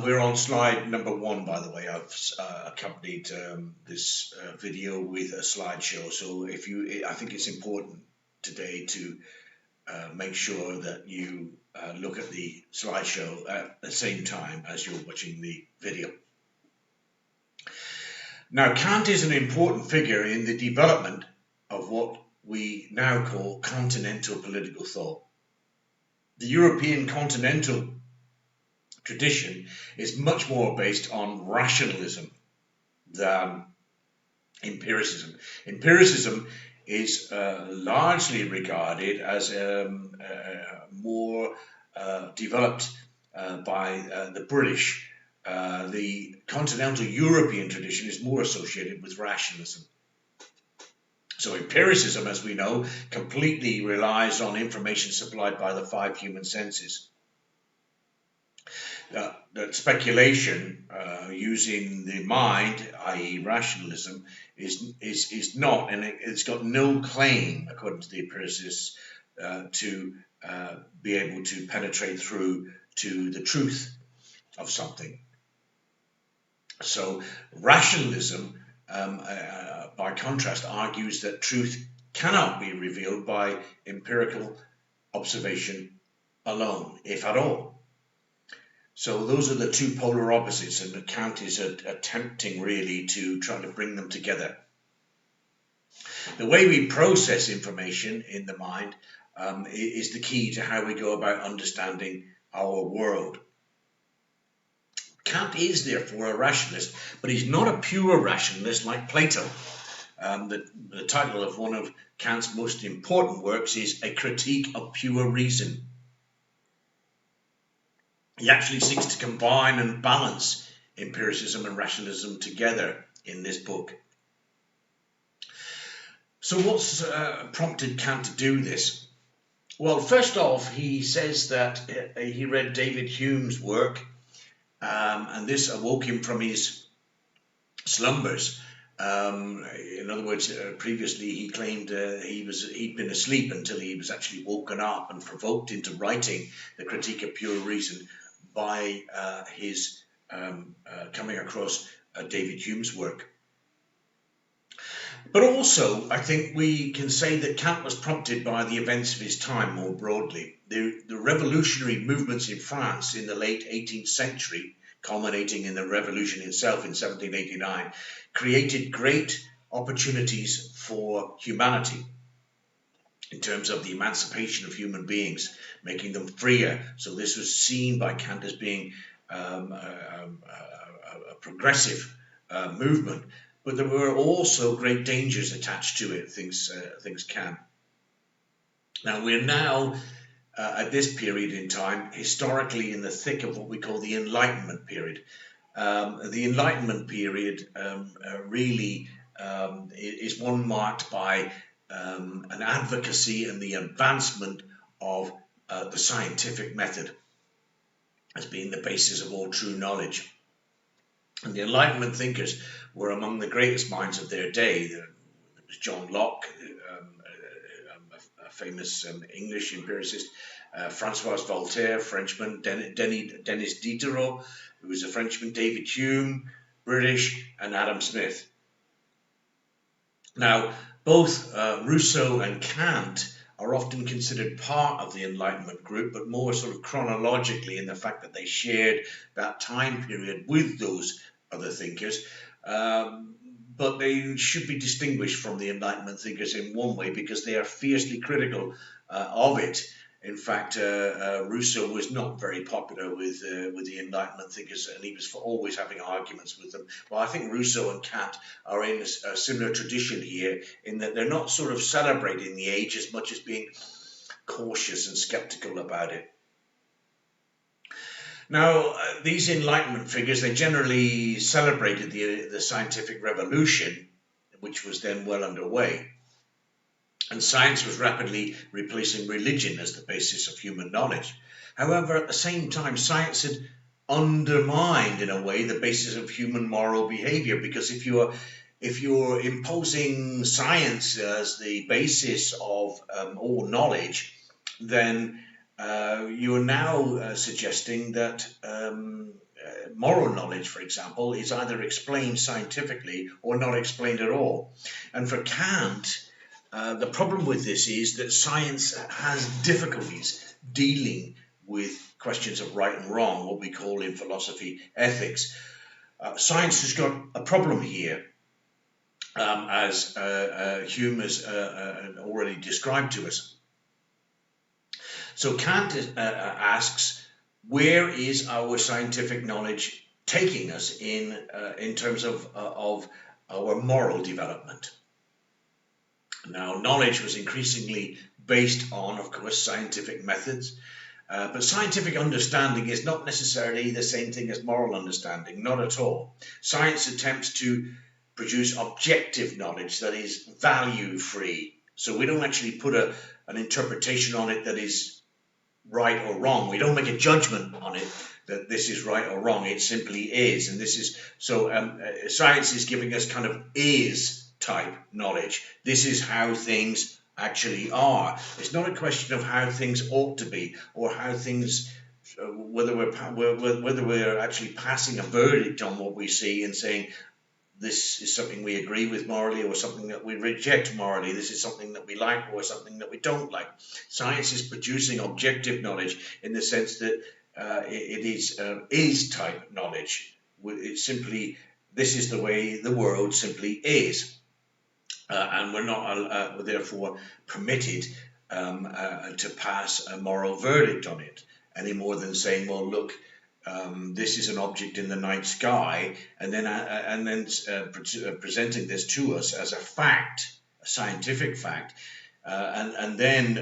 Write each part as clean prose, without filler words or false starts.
we're on slide number 1, by the way. I've accompanied this video with a slideshow. So I think it's important today to make sure that you look at the slideshow at the same time as you're watching the video. Now, Kant is an important figure in the development of what we now call continental political thought. The European continental tradition is much more based on rationalism than empiricism. Empiricism is largely regarded as more developed by the British. The continental European tradition is more associated with rationalism. So empiricism, as we know, completely relies on information supplied by the 5 human senses. That speculation using the mind, i.e. rationalism, is not, and it's got no claim, according to the empiricists, to be able to penetrate through to the truth of something. So rationalism, by contrast, argues that truth cannot be revealed by empirical observation alone, if at all. So those are the two polar opposites, and Kant is attempting really to try to bring them together. The way we process information in the mind is the key to how we go about understanding our world. Kant is therefore a rationalist, but he's not a pure rationalist like Plato. The title of one of Kant's most important works is A Critique of Pure Reason. He actually seeks to combine and balance empiricism and rationalism together in this book. So what's prompted Kant to do this? Well, first off, he says that he read David Hume's work, and this awoke him from his slumbers. In other words, previously he claimed he'd been asleep until he was actually woken up and provoked into writing The Critique of Pure Reason by his coming across David Hume's work. But also, I think we can say that Kant was prompted by the events of his time more broadly. The revolutionary movements in France in the late 18th century, culminating in the revolution itself in 1789, created great opportunities for humanity in terms of the emancipation of human beings, making them freer. So this was seen by Kant as being a progressive movement. But there were also great dangers attached to it, things can. Now, we're now, at this period in time, historically in the thick of what we call the Enlightenment period. The Enlightenment period really is one marked by an advocacy and the advancement of the scientific method as being the basis of all true knowledge. And the Enlightenment thinkers were among the greatest minds of their day. There was John Locke, a famous English empiricist, Francois Voltaire, Frenchman, Denis Diderot, who was a Frenchman, David Hume, British, and Adam Smith. Now, both Rousseau and Kant are often considered part of the Enlightenment group, but more sort of chronologically in the fact that they shared that time period with those other thinkers. But they should be distinguished from the Enlightenment thinkers in one way, because they are fiercely critical of it. In fact, Rousseau was not very popular with the Enlightenment thinkers, and he was always having arguments with them. Well, I think Rousseau and Kant are in a similar tradition here, in that they're not sort of celebrating the age as much as being cautious and skeptical about it. Now, these Enlightenment figures, they generally celebrated the scientific revolution, which was then well underway. And science was rapidly replacing religion as the basis of human knowledge. However, at the same time, science had undermined, in a way, the basis of human moral behavior, because if you're imposing science as the basis of all knowledge, then you're now suggesting that moral knowledge, for example, is either explained scientifically or not explained at all. And for Kant, the problem with this is that science has difficulties dealing with questions of right and wrong, what we call in philosophy ethics. Science has got a problem here, as Hume has already described to us. So Kant asks, where is our scientific knowledge taking us in terms of our moral development? Now, knowledge was increasingly based on, of course, scientific methods, but scientific understanding is not necessarily the same thing as moral understanding, not at all. Science attempts to produce objective knowledge that is value-free. So we don't actually put an interpretation on it that is right or wrong. We don't make a judgment on it that this is right or wrong. It simply is. And this is so science is giving us kind of is type knowledge. This is how things actually are. It's not a question of how things ought to be or how things whether we're actually passing a verdict on what we see and saying this is something we agree with morally or something that we reject morally. This is something that we like or something that we don't like. Science is producing objective knowledge in the sense that it is type knowledge. It's simply, this is the way the world simply is. And we're not therefore permitted to pass a moral verdict on it any more than saying, well, look, this is an object in the night sky, and then presenting this to us as a fact, a scientific fact, and then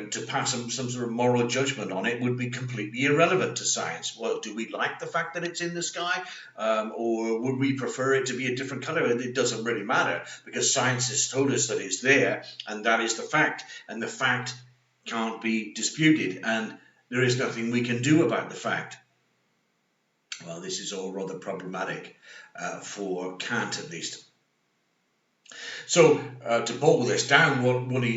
to pass some sort of moral judgment on it would be completely irrelevant to science. Well, do we like the fact that it's in the sky, or would we prefer it to be a different color? It doesn't really matter, because science has told us that it's there, and that is the fact, and the fact can't be disputed, and there is nothing we can do about the fact. Well, this is all rather problematic for Kant, at least. So, to boil this down,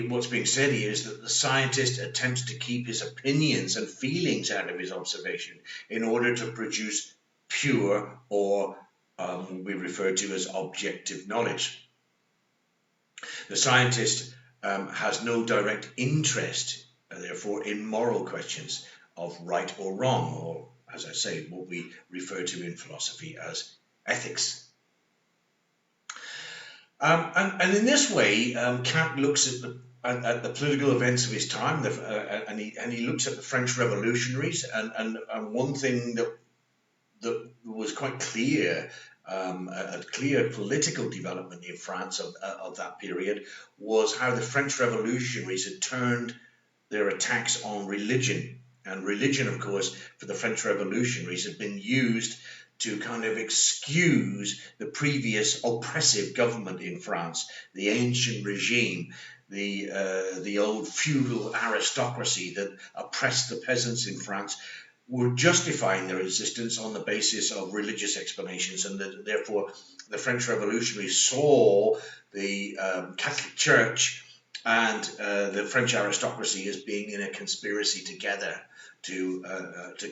what's being said here is that the scientist attempts to keep his opinions and feelings out of his observation in order to produce pure or what we refer to as objective knowledge. The scientist has no direct interest, therefore, in moral questions of right or wrong, or as I say, what we refer to in philosophy as ethics. And in this way, Kant looks at the political events of his time, and he looks at the French revolutionaries. And one thing that was quite clear, a clear political development in France of that period, was how the French revolutionaries had turned their attacks on religion. And religion, of course, for the French revolutionaries had been used to kind of excuse the previous oppressive government in France, the ancient regime, the old feudal aristocracy that oppressed the peasants in France, were justifying their existence on the basis of religious explanations, and therefore the French revolutionaries saw the Catholic Church and the French aristocracy as being in a conspiracy together to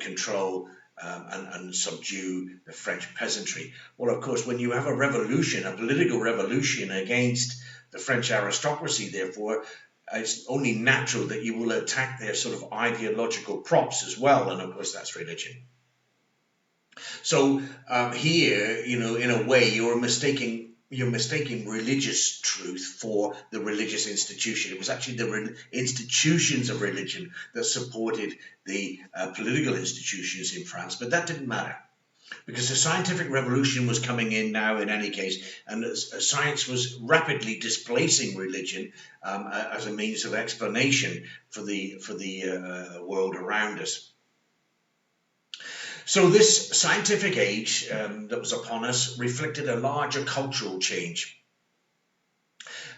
control and subdue the French peasantry. Well, of course, when you have a revolution, a political revolution against the French aristocracy, therefore, it's only natural that you will attack their sort of ideological props as well, and of course that's religion. So here, in a way, you're mistaking religious truth for the religious institution. It was actually the institutions of religion that supported the political institutions in France, but that didn't matter, because the scientific revolution was coming in now in any case, and science was rapidly displacing religion as a means of explanation for the world around us. So this scientific age that was upon us reflected a larger cultural change.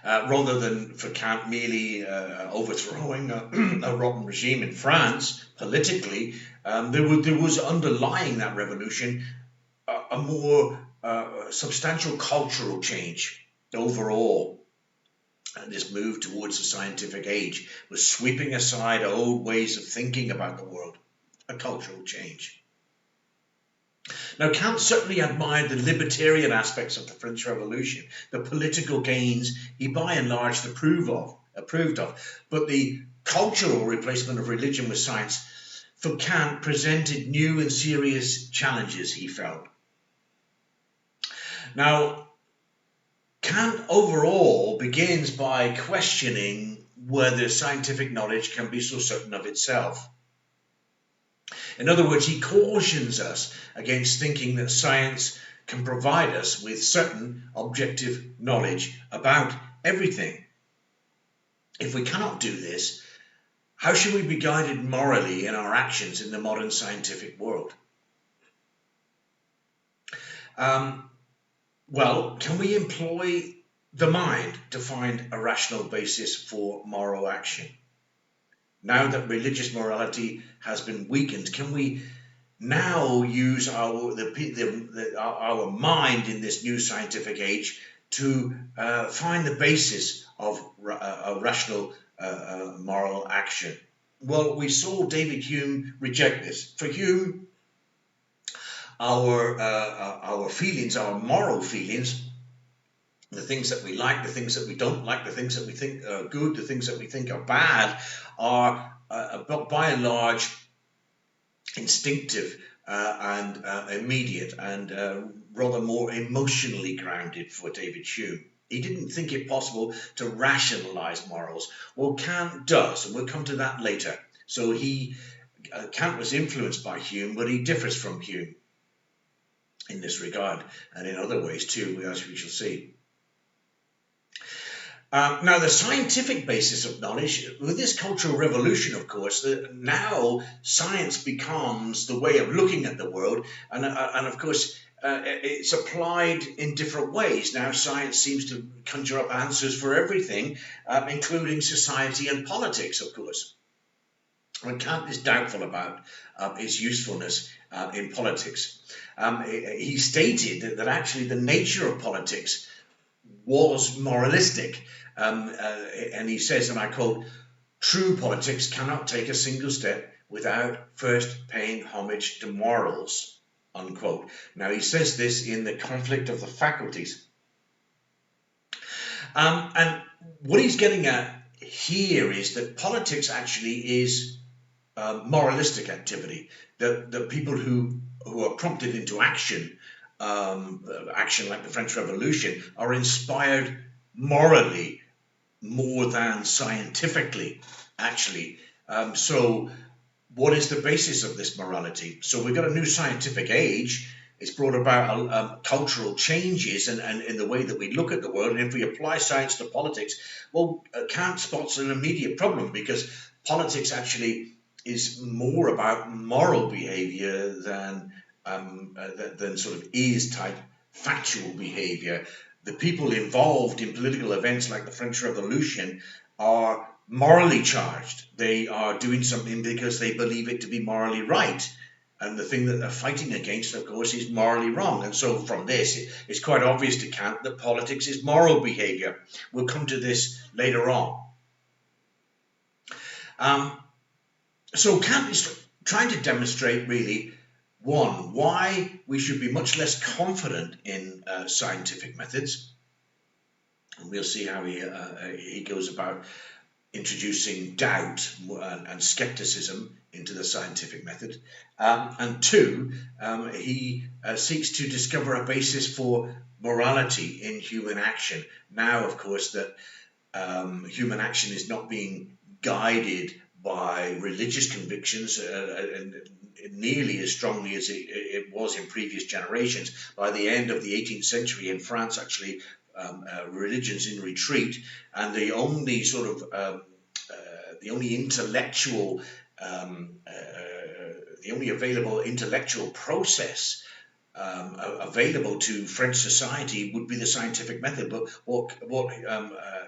Rather than for Kant merely overthrowing a rotten regime in France politically, there was underlying that revolution a more substantial cultural change overall. And this move towards the scientific age was sweeping aside old ways of thinking about the world, a cultural change. Now, Kant certainly admired the libertarian aspects of the French Revolution, the political gains he by and large approved of, but the cultural replacement of religion with science for Kant presented new and serious challenges, he felt. Now, Kant overall begins by questioning whether scientific knowledge can be so certain of itself. In other words, he cautions us against thinking that science can provide us with certain objective knowledge about everything. If we cannot do this, how should we be guided morally in our actions in the modern scientific world? Well, can we employ the mind to find a rational basis for moral action? Now that religious morality has been weakened, can we now use our mind in this new scientific age to find the basis of a rational moral action? Well, we saw David Hume reject this. For Hume, our feelings, our moral feelings, the things that we like, the things that we don't like, the things that we think are good, the things that we think are bad, are by and large instinctive and immediate and rather more emotionally grounded for David Hume. He didn't think it possible to rationalize morals. Well, Kant does, and we'll come to that later. So Kant was influenced by Hume, but he differs from Hume in this regard, and in other ways too, as we shall see. Now, the scientific basis of knowledge, with this cultural revolution, of course, now science becomes the way of looking at the world, and of course, it's applied in different ways. Now, science seems to conjure up answers for everything, including society and politics, of course. And Kant is doubtful about its usefulness in politics. He stated that actually the nature of politics was moralistic. And he says, and I quote, "True politics cannot take a single step without first paying homage to morals," unquote. Now, he says this in The Conflict of the Faculties. And what he's getting at here is that politics actually is moralistic activity, that the people who are prompted into action, action like the French Revolution, are inspired morally more than scientifically, actually. So what is the basis of this morality? So we've got a new scientific age. It's brought about cultural changes and in the way that we look at the world. And if we apply science to politics, well, Kant spots an immediate problem, because politics actually is more about moral behavior than sort of is-type factual behavior. The people involved in political events like the French Revolution are morally charged. They are doing something because they believe it to be morally right. And the thing that they're fighting against, of course, is morally wrong. And so from this, it's quite obvious to Kant that politics is moral behavior. We'll come to this later on. So Kant is trying to demonstrate, really, one, why we should be much less confident in scientific methods. And we'll see how he goes about introducing doubt and skepticism into the scientific method. And two, he seeks to discover a basis for morality in human action. Now, of course, that human action is not being guided by religious convictions nearly as strongly as it was in previous generations. By the end of the 18th century in France, actually, religion's in retreat, and the only sort of the only intellectual, the only available intellectual process available to French society would be the scientific method. But what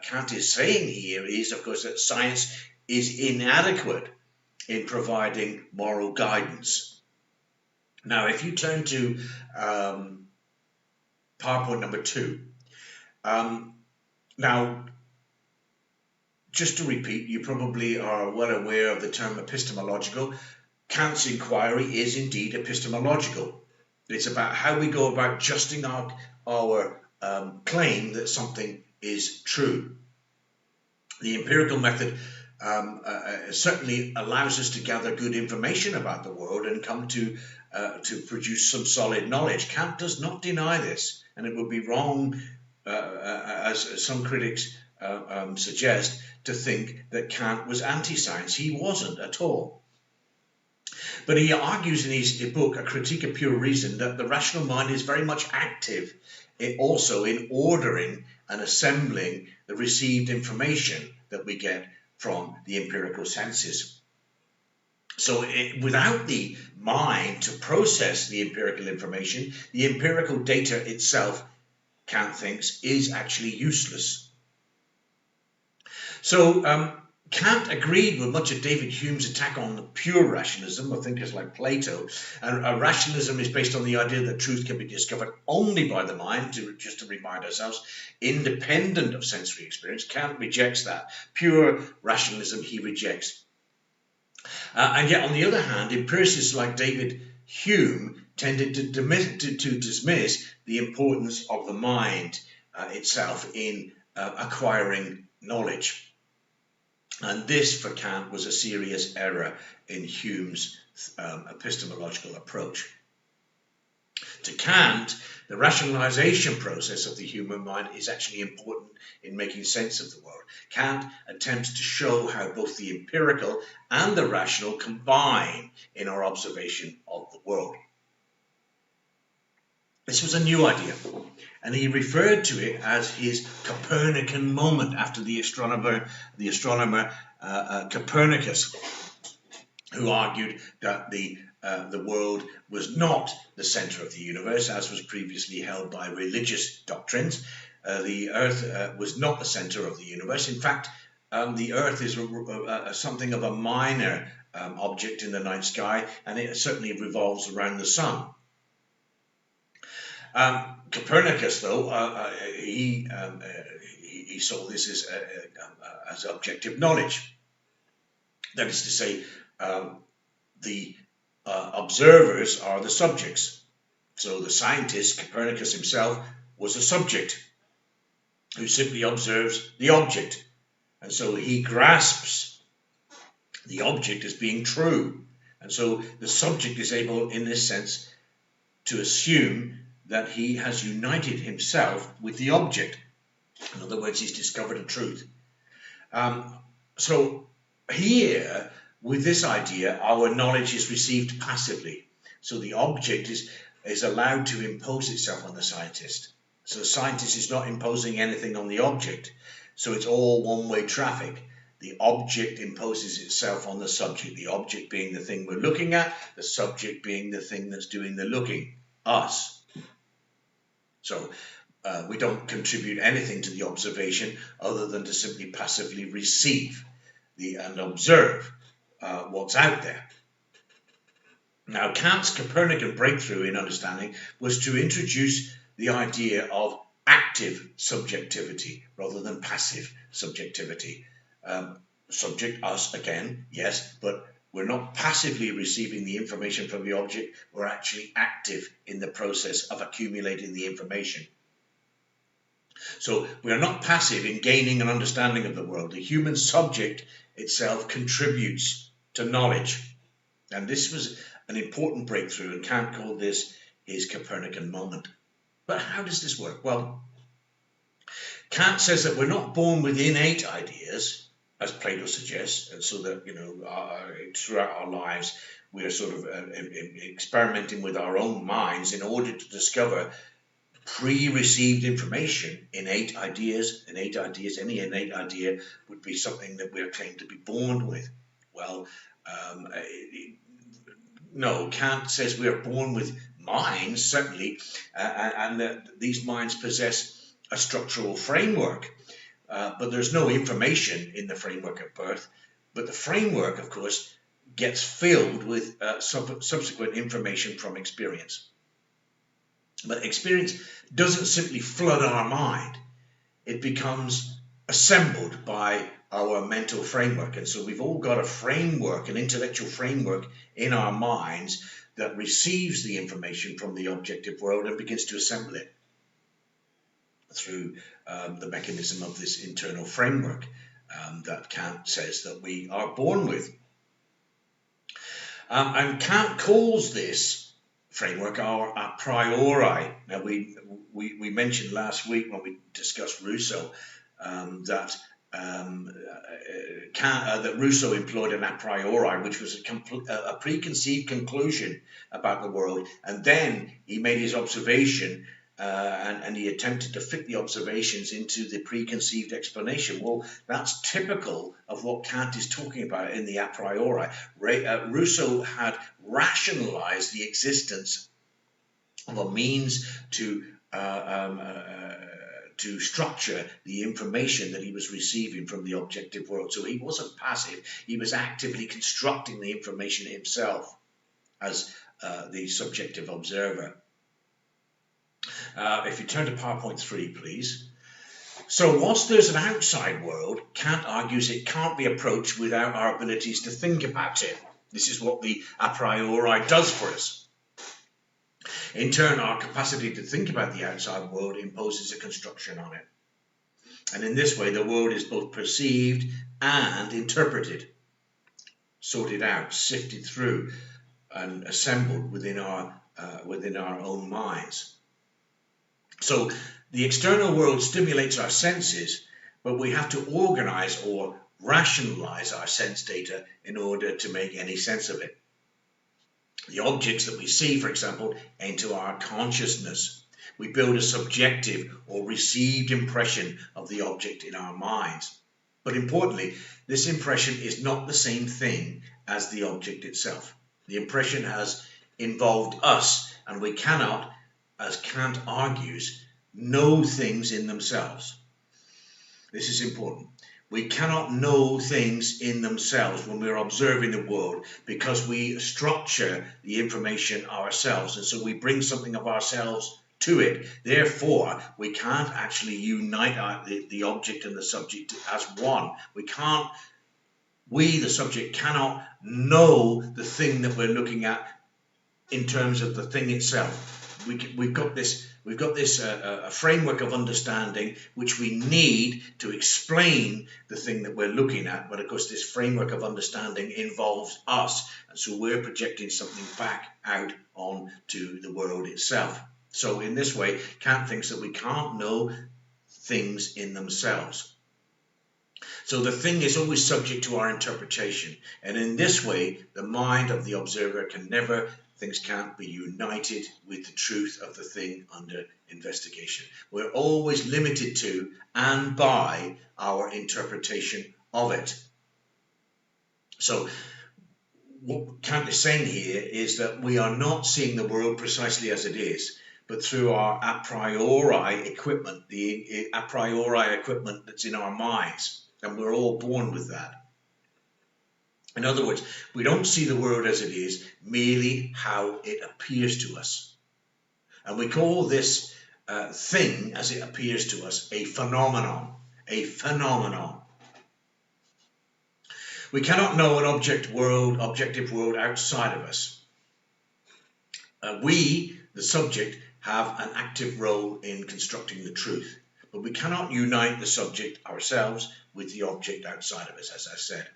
Kant is saying here is, of course, that science is inadequate in providing moral guidance. Now, if you turn to PowerPoint number 2, now, just to repeat, you probably are well aware of the term epistemological. Kant's inquiry is indeed epistemological. It's about how we go about justifying our claim that something is true. The empirical method certainly allows us to gather good information about the world and come to produce some solid knowledge. Kant does not deny this, and it would be wrong, as some critics suggest, to think that Kant was anti-science. He wasn't at all. But he argues in his book, A Critique of Pure Reason, that the rational mind is very much active also in ordering and assembling the received information that we get from the empirical senses. So without the mind to process the empirical information, the empirical data itself, Kant thinks, is actually useless. So Kant agreed with much of David Hume's attack on the pure rationalism of thinkers like Plato. And rationalism is based on the idea that truth can be discovered only by the mind, just to remind ourselves, independent of sensory experience. Kant rejects that. Pure rationalism he rejects. And yet, on the other hand, empiricists like David Hume tended to dismiss the importance of the mind itself in acquiring knowledge. And this, for Kant, was a serious error in Hume's epistemological approach. To Kant, the rationalization process of the human mind is actually important in making sense of the world. Kant attempts to show how both the empirical and the rational combine in our observation of the world. This was a new idea, and he referred to it as his Copernican moment, after the astronomer Copernicus, who argued that the world was not the center of the universe, as was previously held by religious doctrines. The Earth was not the center of the universe. In fact, the Earth is something of a minor object in the night sky, and it certainly revolves around the sun. Copernicus, though, he saw this as objective knowledge. That is to say, the observers are the subjects. So the scientist, Copernicus himself, was a subject who simply observes the object. And so he grasps the object as being true. And so the subject is able, in this sense, to assume that he has united himself with the object. In other words, he's discovered a truth. So here, with this idea, our knowledge is received passively. So the object is allowed to impose itself on the scientist. So the scientist is not imposing anything on the object. So it's all one-way traffic. The object imposes itself on the subject, the object being the thing we're looking at, the subject being the thing that's doing the looking, us. So we don't contribute anything to the observation other than to simply passively receive and observe what's out there. Now, Kant's Copernican breakthrough in understanding was to introduce the idea of active subjectivity rather than passive subjectivity. Subject, us, again, yes, but we're not passively receiving the information from the object, we're actually active in the process of accumulating the information. So we are not passive in gaining an understanding of the world. The human subject itself contributes to knowledge. And this was an important breakthrough, and Kant called this his Copernican moment. But how does this work? Well, Kant says that we're not born with innate ideas, as Plato suggests, and so that, throughout our lives, we are sort of experimenting with our own minds in order to discover pre-received information, innate ideas. Any innate idea would be something that we're claimed to be born with. Well, no, Kant says we are born with minds, certainly, and that these minds possess a structural framework. But there's no information in the framework of birth. But the framework, of course, gets filled with subsequent information from experience. But experience doesn't simply flood our mind. It becomes assembled by our mental framework. And so we've all got a framework, an intellectual framework in our minds that receives the information from the objective world and begins to assemble it through the mechanism of this internal framework that Kant says that we are born with. And Kant calls this framework our a priori. Now, we mentioned last week when we discussed Rousseau that Rousseau employed an a priori, which was a preconceived conclusion about the world, and then he made his observation and he attempted to fit the observations into the preconceived explanation. Well, that's typical of what Kant is talking about in the a priori. Rousseau had rationalized the existence of a means to structure the information that he was receiving from the objective world. So he wasn't passive, he was actively constructing the information himself as the subjective observer. If you turn to PowerPoint 3, please. So whilst there's an outside world, Kant argues it can't be approached without our abilities to think about it. This is what the a priori does for us. In turn, our capacity to think about the outside world imposes a construction on it. And in this way, the world is both perceived and interpreted, sorted out, sifted through, and assembled within our own minds. So the external world stimulates our senses, but we have to organize or rationalize our sense data in order to make any sense of it. The objects that we see, for example, enter our consciousness. We build a subjective or received impression of the object in our minds. But importantly, this impression is not the same thing as the object itself. The impression has involved us, and we cannot, as Kant argues, know things in themselves. This is important. We cannot know things in themselves when we're observing the world because we structure the information ourselves, and so we bring something of ourselves to it. Therefore, we can't actually unite the object and the subject as one. We, the subject, cannot know the thing that we're looking at in terms of the thing itself. We've got this a framework of understanding which we need to explain the thing that we're looking at, but of course this framework of understanding involves us, and so we're projecting something back out onto the world itself. So in this way, Kant thinks that we can't know things in themselves. So the thing is always subject to our interpretation, and in this way the mind of the observer things can't be united with the truth of the thing under investigation. We're always limited to and by our interpretation of it. So what Kant is saying here is that we are not seeing the world precisely as it is, but through our a priori equipment, the a priori equipment that's in our minds, and we're all born with that. In other words, we don't see the world as it is, merely how it appears to us. And we call this thing, as it appears to us, a phenomenon. A phenomenon. We cannot know an objective world outside of us. We, the subject, have an active role in constructing the truth, but we cannot unite the subject ourselves with the object outside of us, as I said.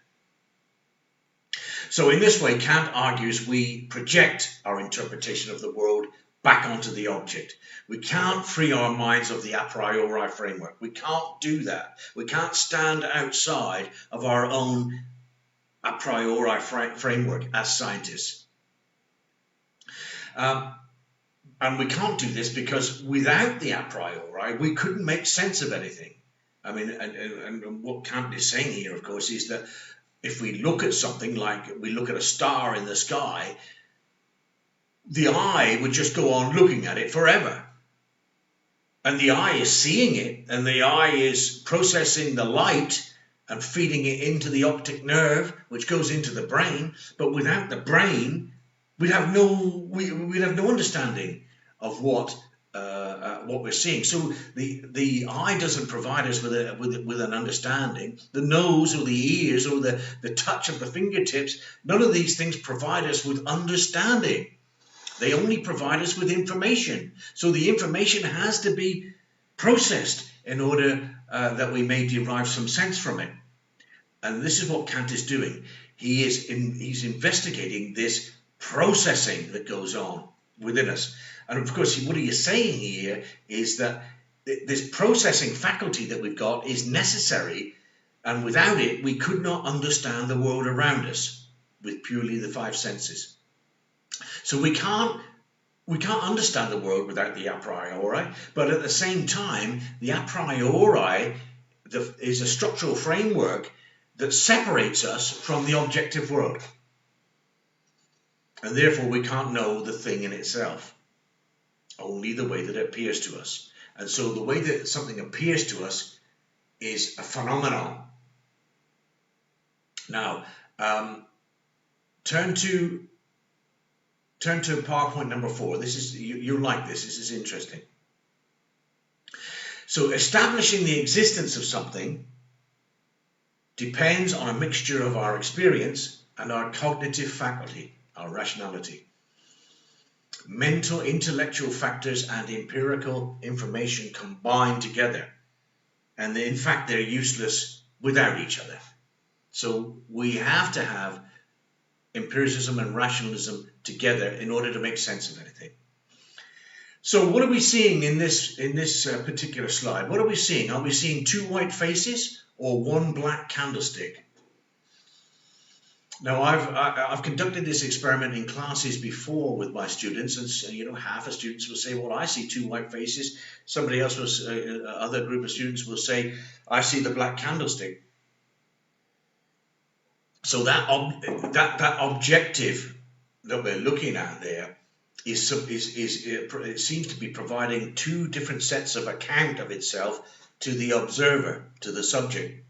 So in this way, Kant argues we project our interpretation of the world back onto the object. We can't free our minds of the a priori framework. We can't do that. We can't stand outside of our own a priori framework as scientists. And we can't do this because without the a priori, we couldn't make sense of anything. I mean, and what Kant is saying here, of course, is that if we look at something like we look at a star in the sky, the eye would just go on looking at it forever. And the eye is seeing it, and the eye is processing the light and feeding it into the optic nerve, which goes into the brain. But without the brain, we'd have no understanding of what we're seeing. So the eye doesn't provide us with an understanding. The nose or the ears or the touch of the fingertips, none of these things provide us with understanding. They only provide us with information. So the information has to be processed in order that we may derive some sense from it. And this is what Kant is doing. He's investigating this processing that goes on within us. And of course, what he is saying here is that this processing faculty that we've got is necessary, and without it, we could not understand the world around us with purely the five senses. So we can't understand the world without the a priori, but at the same time, the a priori is a structural framework that separates us from the objective world. And therefore, we can't know the thing in itself, only the way that it appears to us. And so the way that something appears to us is a phenomenon. Now, turn to PowerPoint number 4. This is you'll like this. This is interesting. So establishing the existence of something depends on a mixture of our experience and our cognitive faculty, our rationality. Mental, intellectual factors and empirical information combine together, and in fact they're useless without each other. So we have to have empiricism and rationalism together in order to make sense of anything. So what are we seeing in this particular slide? What are we seeing? Are we seeing two white faces or one black candlestick? Now, I've conducted this experiment in classes before with my students, and half of students will say, "Well, I see two white faces." Somebody else other group of students will say, "I see the black candlestick." So that objective that we're looking at there it seems to be providing two different sets of account of itself to the observer, to the subject.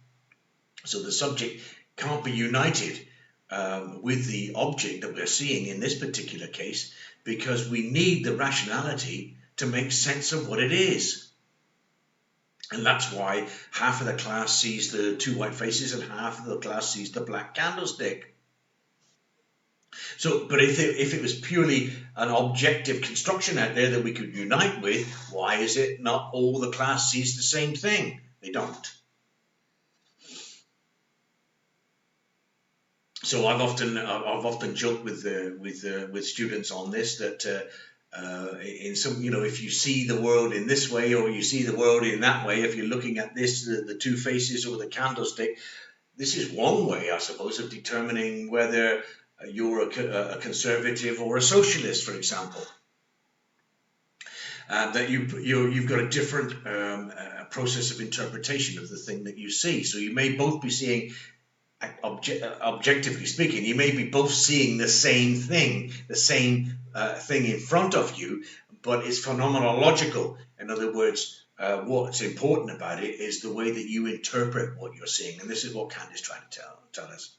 So the subject can't be united with the object that we're seeing in this particular case, because we need the rationality to make sense of what it is. And that's why half of the class sees the two white faces and half of the class sees the black candlestick. So, but if it was purely an objective construction out there that we could unite with, why is it not all the class sees the same thing? They don't. So I've often joked with students on this that in some, if you see the world in this way or you see the world in that way, if you're looking at this, the two faces or the candlestick, this is one way, I suppose, of determining whether you're a conservative or a socialist, for example. That you've got a different process of interpretation of the thing that you see. So you may both be seeing, objectively speaking, you may be both seeing the same thing, thing in front of you, but it's phenomenological. In other words, what's important about it is the way that you interpret what you're seeing, and this is what Kant is trying to tell us.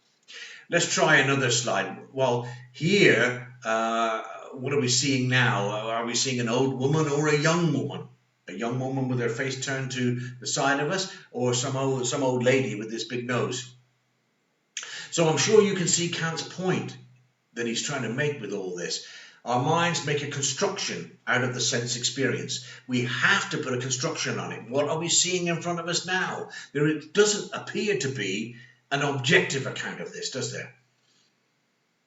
Let's try another slide. Well, here, what are we seeing now? Are we seeing an old woman or a young woman? A young woman with her face turned to the side of us, or some old lady with this big nose? So I'm sure you can see Kant's point that he's trying to make with all this. Our minds make a construction out of the sense experience. We have to put a construction on it. What are we seeing in front of us now? There doesn't appear to be an objective account of this, does there?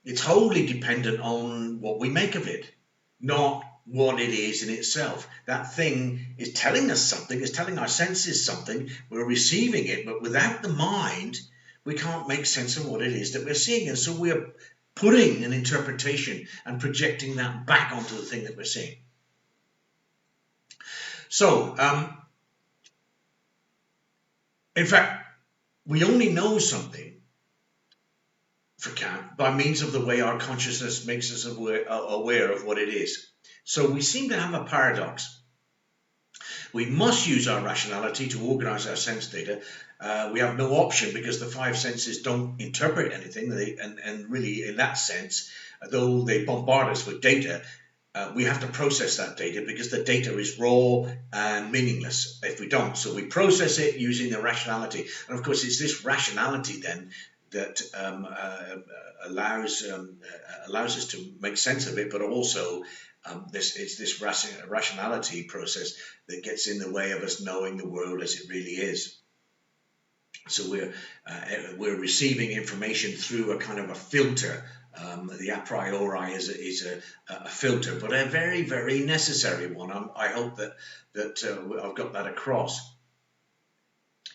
It's wholly dependent on what we make of it, not what it is in itself. That thing is telling us something, is telling our senses something, we're receiving it, but without the mind, we can't make sense of what it is that we're seeing. And so we're putting an interpretation and projecting that back onto the thing that we're seeing. So, in fact, we only know something, for Kant, by means of the way our consciousness makes us aware of what it is. So we seem to have a paradox. We must use our rationality to organize our sense data. We have no option because the five senses don't interpret anything. And really, in that sense, though they bombard us with data, we have to process that data because the data is raw and meaningless if we don't. So we process it using the rationality. And of course, it's this rationality then that allows us to make sense of it, but also this rationality process that gets in the way of us knowing the world as it really is. So we're receiving information through a kind of a filter. The a priori is a filter, but a very, very necessary one. I hope that I've got that across.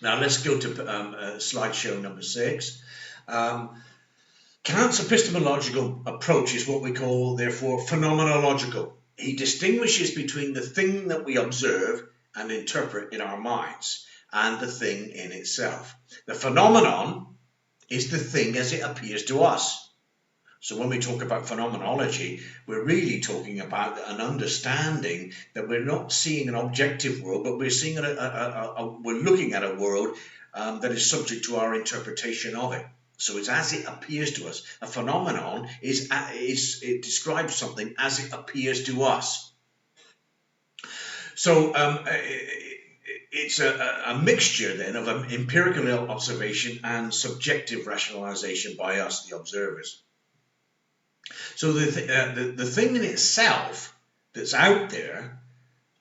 Now let's go to slideshow number 6. Kant's epistemological approach is what we call, therefore, phenomenological. He distinguishes between the thing that we observe and interpret in our minds and the thing in itself. The phenomenon is the thing as it appears to us. So when we talk about phenomenology, we're really talking about an understanding that we're not seeing an objective world, but we're seeing we're looking at a world that is subject to our interpretation of it. So it's as it appears to us. A phenomenon it describes something as it appears to us. So it's a mixture then of an empirical observation and subjective rationalization by us, the observers. So the thing in itself that's out there,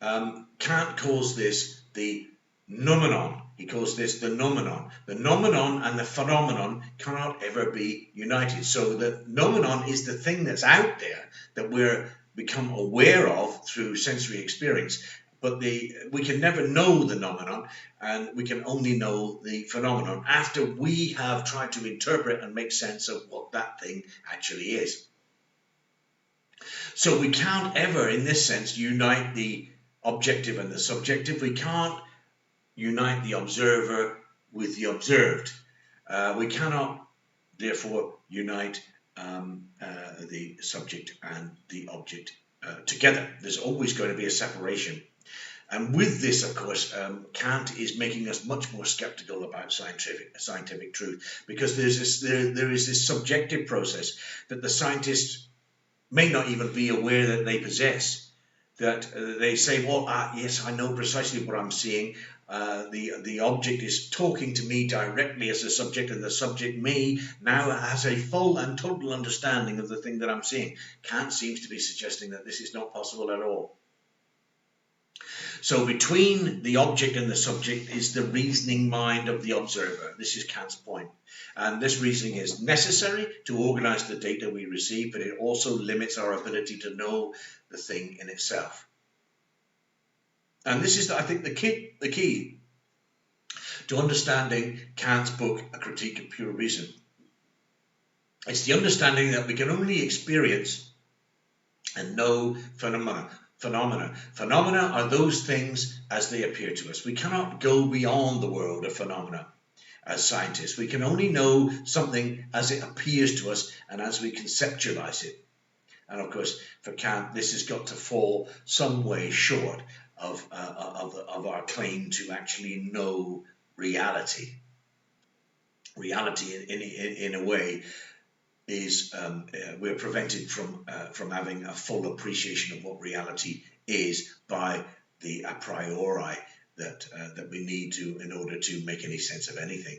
Kant calls this the noumenon. He calls this the noumenon. The noumenon and the phenomenon cannot ever be united. So the noumenon is the thing that's out there that we're become aware of through sensory experience. But we can never know the noumenon, and we can only know the phenomenon after we have tried to interpret and make sense of what that thing actually is. So we can't ever, in this sense, unite the objective and the subjective. We can't unite the observer with the observed. We cannot, therefore, unite the subject and the object together. There's always going to be a separation. And with this, of course, Kant is making us much more skeptical about scientific truth, because there is this subjective process that the scientists may not even be aware that they possess. That they say, well, yes, I know precisely what I'm seeing. The object is talking to me directly as a subject, and the subject may now has a full and total understanding of the thing that I'm seeing. Kant seems to be suggesting that this is not possible at all. So between the object and the subject is the reasoning mind of the observer. This is Kant's point. And this reasoning is necessary to organize the data we receive, but it also limits our ability to know the thing in itself. And this is, I think, the key to understanding Kant's book, A Critique of Pure Reason. It's the understanding that we can only experience and know phenomena. Phenomena are those things as they appear to us. We cannot go beyond the world of phenomena as scientists. We can only know something as it appears to us and as we conceptualize it. And of course, for Kant, this has got to fall some way short of our claim to actually know reality. Reality, in a way, is we're prevented from having a full appreciation of what reality is by the a priori that we need to in order to make any sense of anything.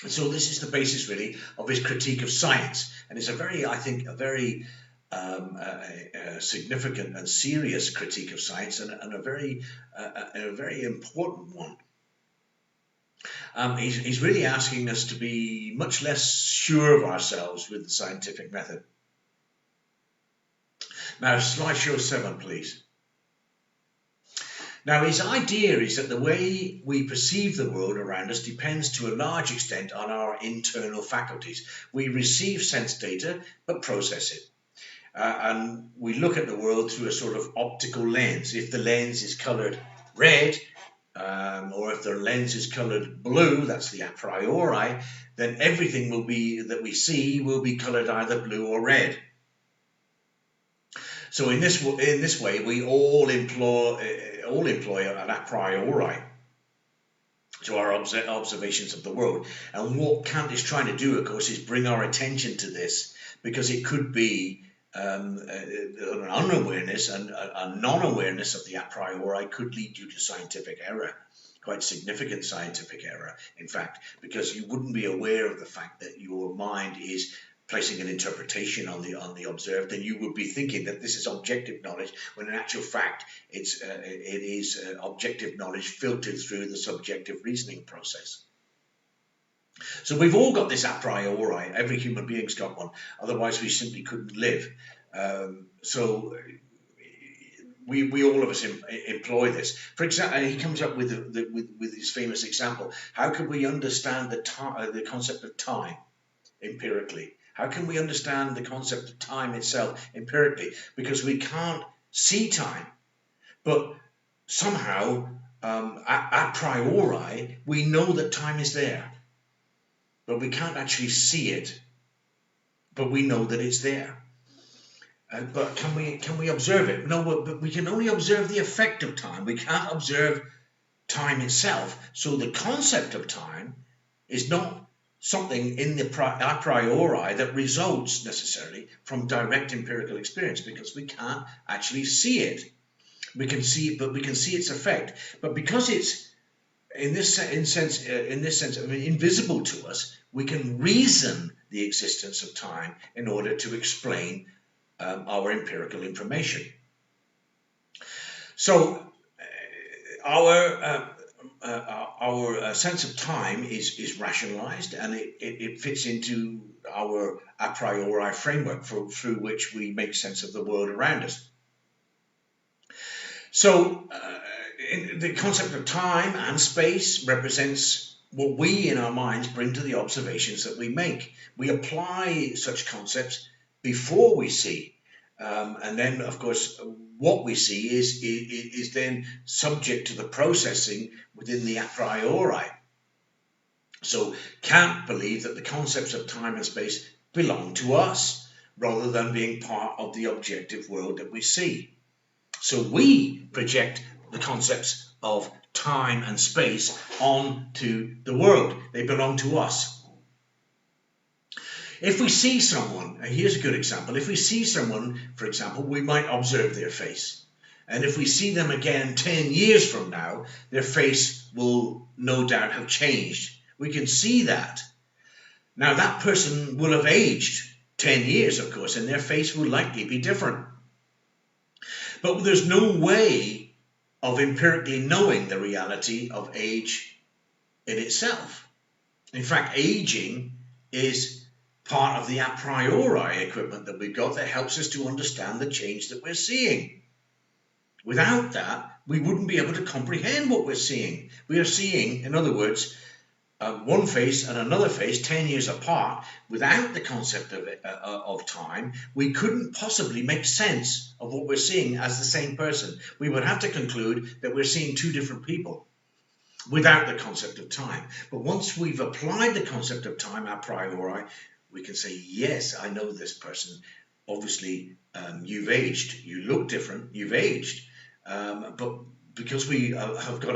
And so this is the basis really of his critique of science, and it's I think a very significant and serious critique of science, and a very important one. He's really asking us to be much less sure of ourselves with the scientific method. Now, slideshow 7, please. Now, his idea is that the way we perceive the world around us depends to a large extent on our internal faculties. We receive sense data, but process it. And we look at the world through a sort of optical lens. If the lens is colored red, or if the lens is colored blue, that's the a priori, then everything that we see will be colored either blue or red. So in this way, we all employ an a priori to our observations of the world. And what Kant is trying to do, of course, is bring our attention to this, because it could be an unawareness and a non-awareness of the a priori could lead you to scientific error. quite significant scientific error, in fact, because you wouldn't be aware of the fact that your mind is placing an interpretation on the observed, and you would be thinking that this is objective knowledge, when in actual fact it is objective knowledge filtered through the subjective reasoning process. So we've all got this a priori. Every human being's got one. Otherwise, we simply couldn't live. So we all of us employ this. For example, and he comes up with his famous example. How can we understand the concept of time empirically? How can we understand the concept of time itself empirically? Because we can't see time, but somehow a priori we know that time is there, but we can't actually see it. But we know that it's there. But can we observe it? No, but we can only observe the effect of time. We can't observe time itself. So the concept of time is not something in the a priori that results necessarily from direct empirical experience, because we can't actually see it. We can see it, but we can see its effect. But because it's in this sense, I mean, invisible to us, we can reason the existence of time in order to explain our empirical information. So our sense of time is rationalized, and it fits into our a priori framework through which we make sense of the world around us. So the concept of time and space represents what we in our minds bring to the observations that we make. We apply such concepts before we see, and then of course what we see is then subject to the processing within the a priori. So Kant believed that the concepts of time and space belong to us rather than being part of the objective world that we see. So we project the concepts of time and space onto the world. They belong to us. If we see someone, and here's a good example, if we see someone, for example, we might observe their face. And if we see them again 10 years from now, their face will no doubt have changed. We can see that. Now that person will have aged 10 years, of course, and their face will likely be different. But there's no way of empirically knowing the reality of age in itself. In fact, aging is part of the a priori equipment that we've got that helps us to understand the change that we're seeing. Without that, we wouldn't be able to comprehend what we're seeing. We are seeing, in other words, one face and another face 10 years apart. Without the concept of time, we couldn't possibly make sense of what we're seeing as the same person. We would have to conclude that we're seeing two different people without the concept of time. But once we've applied the concept of time a priori, we can say, yes, I know this person. Obviously, you've aged. You look different. You've aged. But because we have got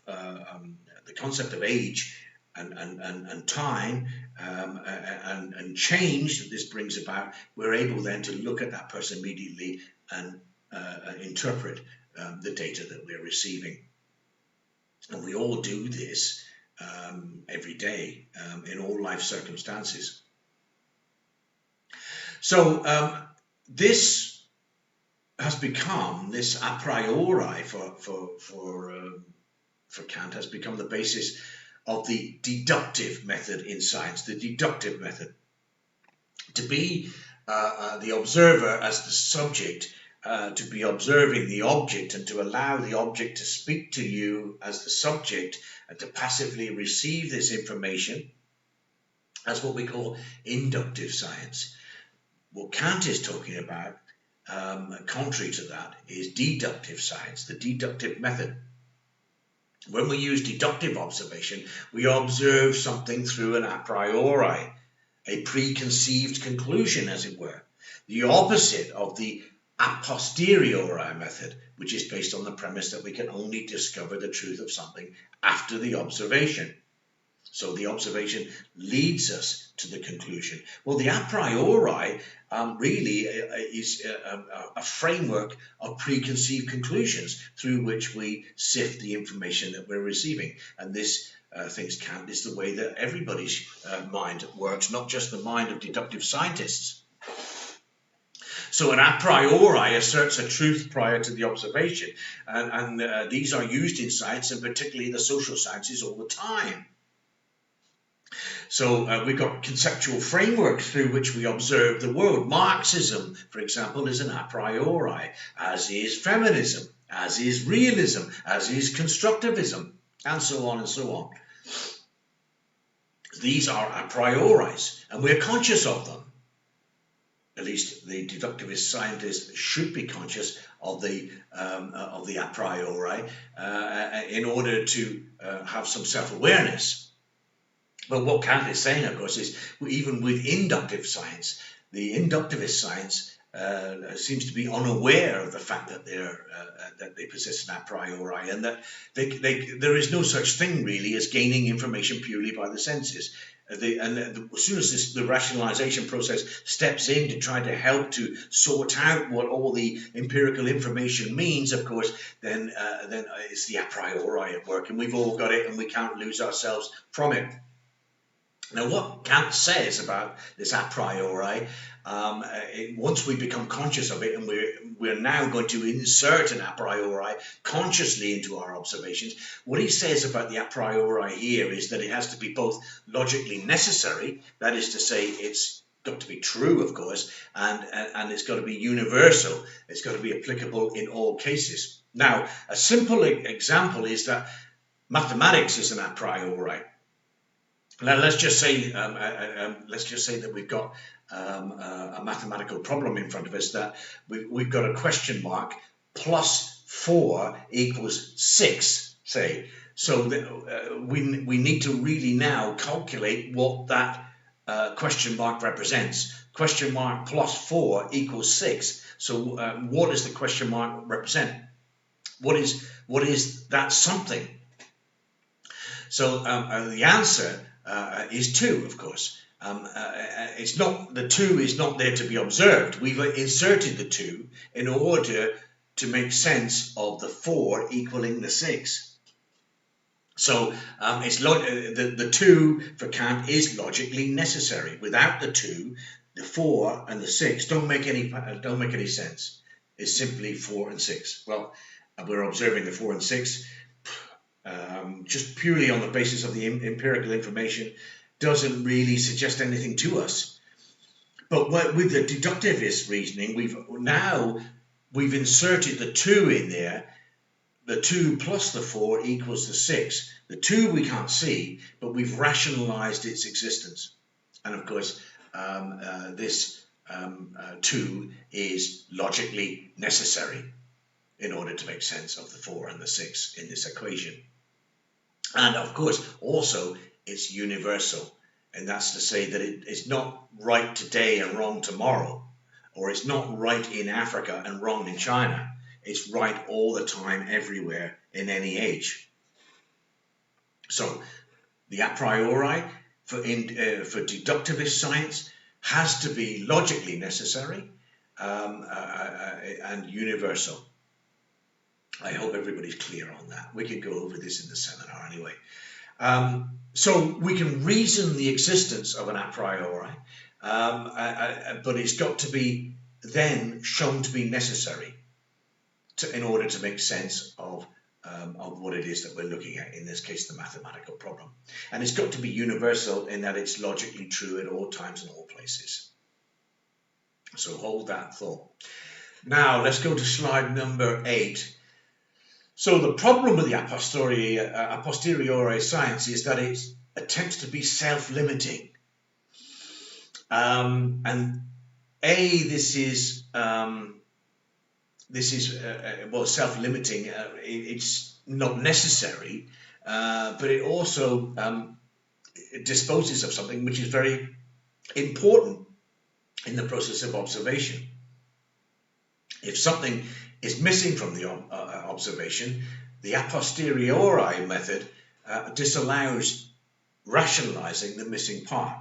the concept of age and time and change that this brings about, we're able then to look at that person immediately and interpret the data that we're receiving. And we all do this every day in all life circumstances. So this has become, this a priori for Kant has become the basis of the deductive method in science, the deductive method. To be the observer as the subject, to be observing the object and to allow the object to speak to you as the subject and to passively receive this information, that's what we call inductive science. What Kant is talking about, contrary to that, is deductive science, the deductive method. When we use deductive observation, we observe something through an a priori, a preconceived conclusion, as it were. The opposite of the a posteriori method, which is based on the premise that we can only discover the truth of something after the observation. So the observation leads us to the conclusion. Well, the a priori really is a framework of preconceived conclusions through which we sift the information that we're receiving. And this, thinks Kant, is the way that everybody's mind works, not just the mind of deductive scientists. So an a priori asserts a truth prior to the observation, and these are used in science, and particularly the social sciences, all the time. So we've got conceptual frameworks through which we observe the world. Marxism, for example, is an a priori, as is feminism, as is realism, as is constructivism, and so on and so on. These are a prioris, and we're conscious of them. At least the deductivist scientist should be conscious of the a priori in order to have some self-awareness. But what Kant is saying, of course, is even with inductive science, the inductivist science seems to be unaware of the fact that they possess an a priori, and that there is no such thing really as gaining information purely by the senses. As soon as the rationalization process steps in to try to help to sort out what all the empirical information means, of course, then it's the a priori at work, and we've all got it, and we can't lose ourselves from it. Now, what Kant says about this a priori, once we become conscious of it, and we're now going to insert an a priori consciously into our observations, what he says about the a priori here is that it has to be both logically necessary, that is to say, it's got to be true, of course, and it's got to be universal. It's got to be applicable in all cases. Now, a simple example is that mathematics is an a priori. Now, let's just say that we've got a mathematical problem in front of us, that we've got a question mark plus 4 equals 6, say. So that, we need to really now calculate what that question mark represents. Question mark plus 4 equals 6. So what does the question mark represent? What is that something? So the answer is 2, of course. It's not, the 2 is not there to be observed. We've inserted the 2 in order to make sense of the 4 equaling the 6. So the 2 for Kant is logically necessary. Without the 2, the 4 and the 6 don't make any sense. It's simply 4 and 6. Well, we're observing the 4 and 6. Just purely on the basis of the empirical information doesn't really suggest anything to us. But with the deductivist reasoning, we've inserted the 2 in there. The 2 plus the 4 equals the 6. The 2 we can't see, but we've rationalized its existence. And of course, this 2 is logically necessary in order to make sense of the 4 and the 6 in this equation. And of course, also, it's universal. And that's to say that it's not right today and wrong tomorrow, or it's not right in Africa and wrong in China. It's right all the time, everywhere, in any age. So the a priori for deductivist science has to be logically necessary and universal. I hope everybody's clear on that. We could go over this in the seminar anyway. So we can reason the existence of an a priori, but it's got to be then shown to be necessary in order to make sense of what it is that we're looking at, in this case, the mathematical problem. And it's got to be universal in that it's logically true at all times and all places. So hold that thought. Now, let's go to slide number 8. So the problem with the a posteriori science is that it attempts to be self-limiting. And this is self-limiting. It's not necessary, but it also it disposes of something which is very important in the process of observation. If something is missing from the observation, the a posteriori method disallows rationalizing the missing part.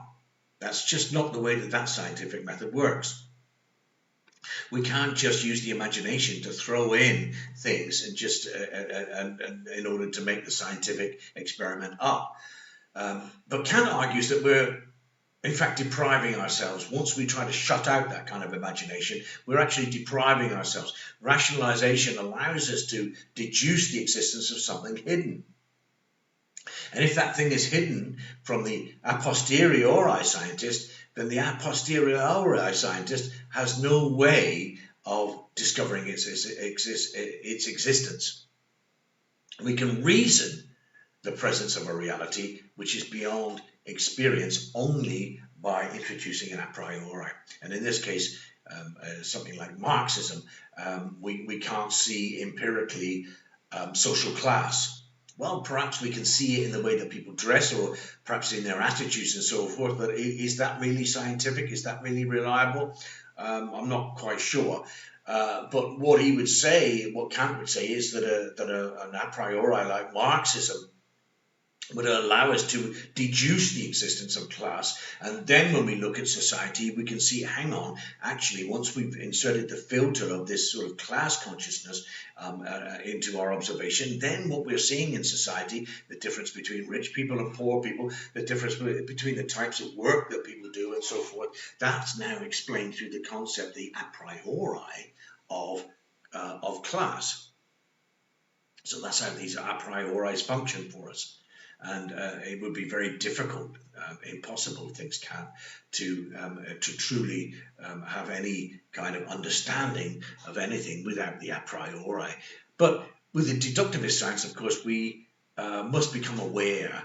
That's just not the way that scientific method works. We can't just use the imagination to throw in things and just in order to make the scientific experiment up. But Kant argues that we're in fact depriving ourselves. Once we try to shut out that kind of imagination, we're actually depriving ourselves. Rationalization allows us to deduce the existence of something hidden. And if that thing is hidden from the a posteriori scientist, then the a posteriori scientist has no way of discovering its existence. We can reason the presence of a reality which is beyond experience only by introducing an a priori. And in this case, something like Marxism, we can't see empirically social class. Well, perhaps we can see it in the way that people dress, or perhaps in their attitudes and so forth, but is that really scientific? Is that really reliable? I'm not quite sure. But what he would say, what Kant would say, is that an a priori like Marxism would allow us to deduce the existence of class. And then when we look at society, we can see, hang on, actually, once we've inserted the filter of this sort of class consciousness into our observation, then what we're seeing in society, the difference between rich people and poor people, the difference between the types of work that people do and so forth, that's now explained through the concept, the a priori of class. So that's how these a prioris function for us. And it would be very difficult, impossible, thinks Kant, to truly have any kind of understanding of anything without the a priori. But with the deductivist science, of course, we must become aware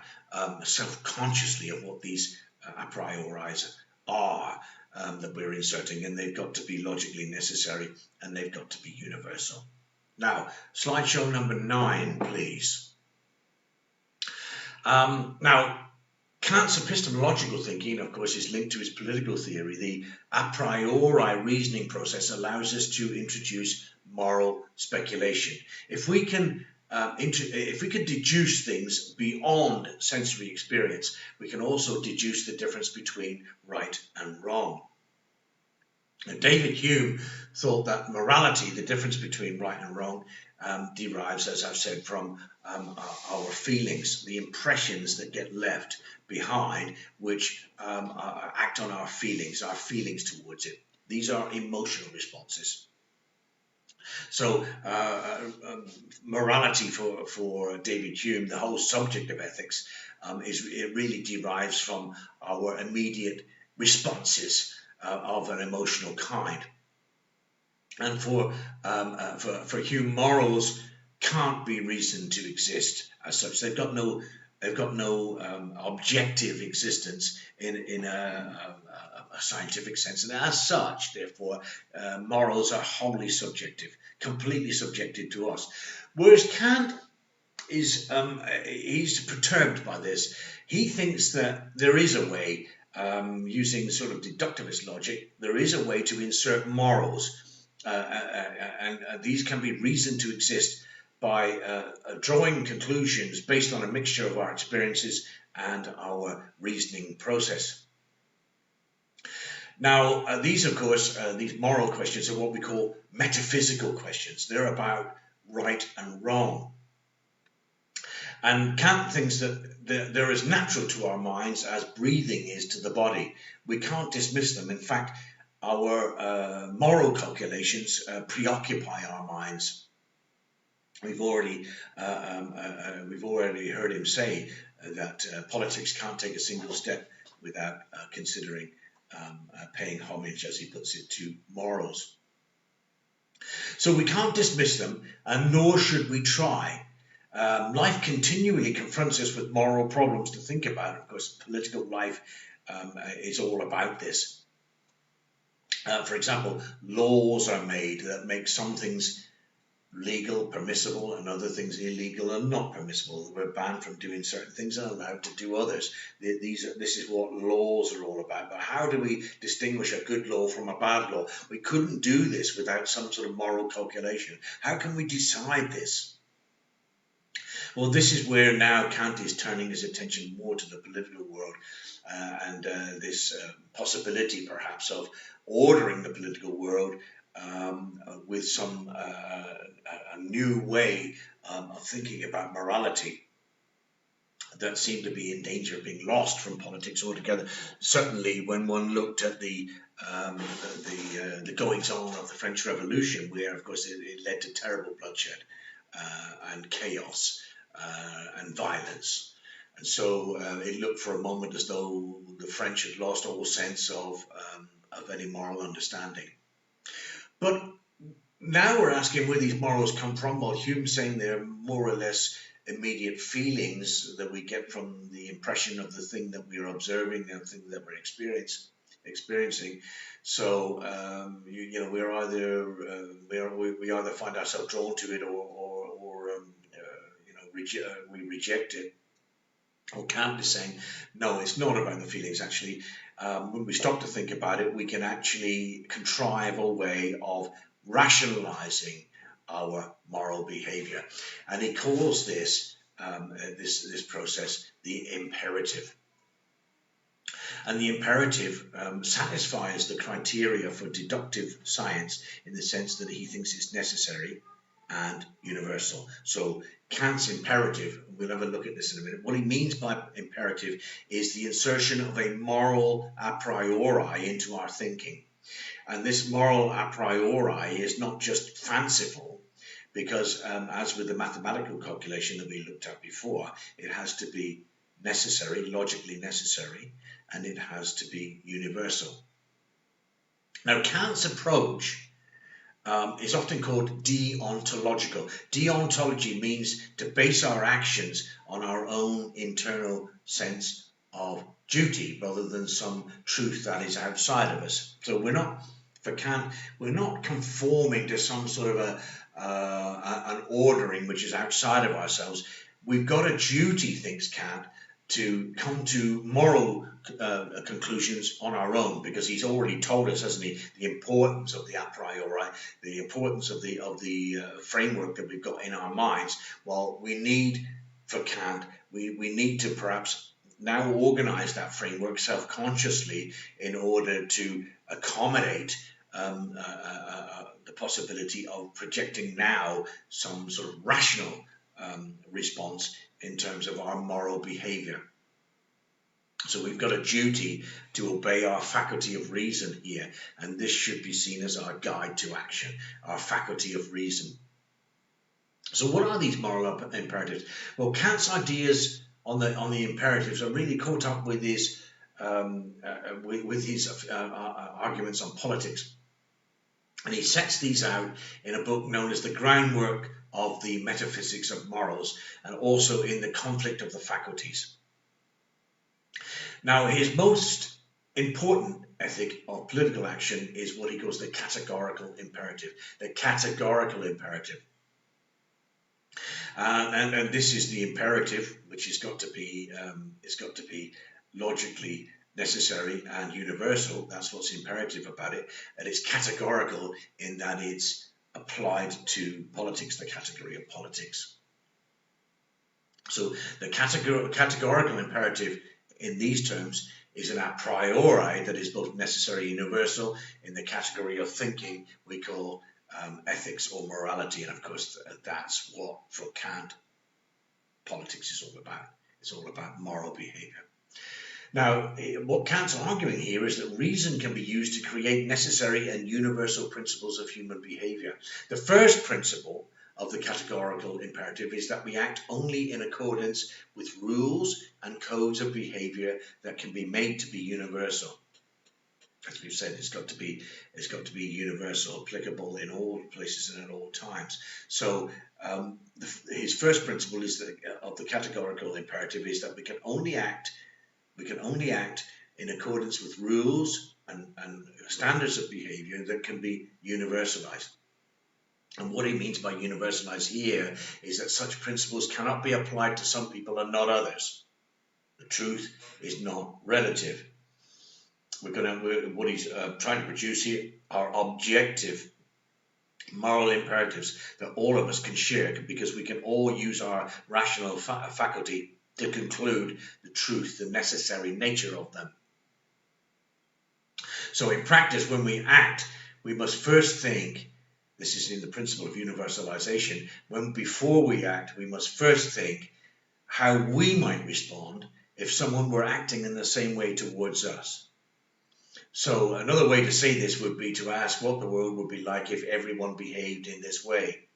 self-consciously of what these a prioris are that we're inserting, and they've got to be logically necessary, and they've got to be universal. Now, slideshow number 9, please. Now, Kant's epistemological thinking, of course, is linked to his political theory. The a priori reasoning process allows us to introduce moral speculation. If we can deduce things beyond sensory experience, we can also deduce the difference between right and wrong. Now, David Hume thought that morality, the difference between right and wrong, derives, as I've said, from our feelings, the impressions that get left behind, which act on our feelings towards it. These are emotional responses. So morality for David Hume, the whole subject of ethics, it really derives from our immediate responses of an emotional kind. And for Hume, morals can't be reasoned to exist as such. They've got no objective existence in a scientific sense, and as such, therefore, morals are wholly subjective, completely subjective to us. Whereas Kant is he's perturbed by this. He thinks that there is a way, using sort of deductivist logic, there is a way to insert morals. And these can be reasoned to exist by drawing conclusions based on a mixture of our experiences and our reasoning process. Now, these, of course, these moral questions are what we call metaphysical questions. They're about right and wrong. And Kant thinks that they're as natural to our minds as breathing is to the body. We can't dismiss them. In fact, our moral calculations preoccupy our minds. We've already heard him say that politics can't take a single step without considering paying homage, as he puts it, to morals. So we can't dismiss them, and nor should we try. Life continually confronts us with moral problems to think about. Of course, political life is all about this. For example, laws are made that make some things legal, permissible, and other things illegal and not permissible. We're banned from doing certain things and allowed to do others. This is what laws are all about. But how do we distinguish a good law from a bad law? We couldn't do this without some sort of moral calculation. How can we decide this? Well, this is where now Kant is turning his attention more to the political world and this possibility, perhaps, of ordering the political world with some a new way of thinking about morality that seemed to be in danger of being lost from politics altogether. Certainly, when one looked at the goings on of the French Revolution, where, of course, it led to terrible bloodshed and chaos and violence. And so it looked for a moment as though the French had lost all sense of any moral understanding. But now we're asking where these morals come from. Well, Hume's saying they're more or less immediate feelings that we get from the impression of the thing that we're observing, the thing that we're experiencing. So we're either we either find ourselves drawn to it or we reject it. Or Kant is saying, no, it's not about the feelings. Actually, when we stop to think about it, we can actually contrive a way of rationalizing our moral behavior, and he calls this this process the imperative. And the imperative satisfies the criteria for deductive science in the sense that he thinks it's necessary and universal. So Kant's imperative, we'll have a look at this in a minute. What he means by imperative is the insertion of a moral a priori into our thinking. And this moral a priori is not just fanciful, because as with the mathematical calculation that we looked at before, it has to be necessary, logically necessary, and it has to be universal. Now, Kant's approach is often called deontological. Deontology means to base our actions on our own internal sense of duty rather than some truth that is outside of us. So for Kant, we're not conforming to some sort of an ordering which is outside of ourselves. We've got a duty, thinks Kant, to come to moral conclusions on our own, because he's already told us, hasn't he, the importance of the a priori, the importance of the framework that we've got in our minds. Well, we need, for Kant, we need to perhaps now organize that framework self-consciously in order to accommodate the possibility of projecting now some sort of rational response in terms of our moral behavior. So we've got a duty to obey our faculty of reason here, and this should be seen as our guide to action, our faculty of reason. So what are these moral imperatives? Well, Kant's ideas on the imperatives are really caught up with his arguments on politics, and he sets these out in a book known as The Groundwork of the Metaphysics of Morals, and also in The Conflict of the Faculties. Now, his most important ethic of political action is what he calls the categorical imperative. The categorical imperative. And this is the imperative, which has got to be logically necessary and universal. That's what's imperative about it. And it's categorical in that it's applied to politics, the category of politics. So the categorical imperative in these terms is an a priori that is both necessary and universal. In the category of thinking, we call ethics or morality. And of course, that's what, for Kant, politics is all about. It's all about moral behavior. Now, what Kant's arguing here is that reason can be used to create necessary and universal principles of human behavior. The first principle of the categorical imperative is that we act only in accordance with rules and codes of behavior that can be made to be universal. As we've said, it's got to be universal, applicable in all places and at all times. So his first principle is that of the categorical imperative is that we can only act in accordance with rules and standards of behavior that can be universalized. And what he means by universalized here is that such principles cannot be applied to some people and not others. The truth is not relative. What he's trying to produce here are objective moral imperatives that all of us can share, because we can all use our rational faculty to conclude the truth, the necessary nature of them. So in practice, when we act, we must first think, this is in the principle of universalization, before we act, we must first think how we might respond if someone were acting in the same way towards us. So another way to say this would be to ask what the world would be like if everyone behaved in this way.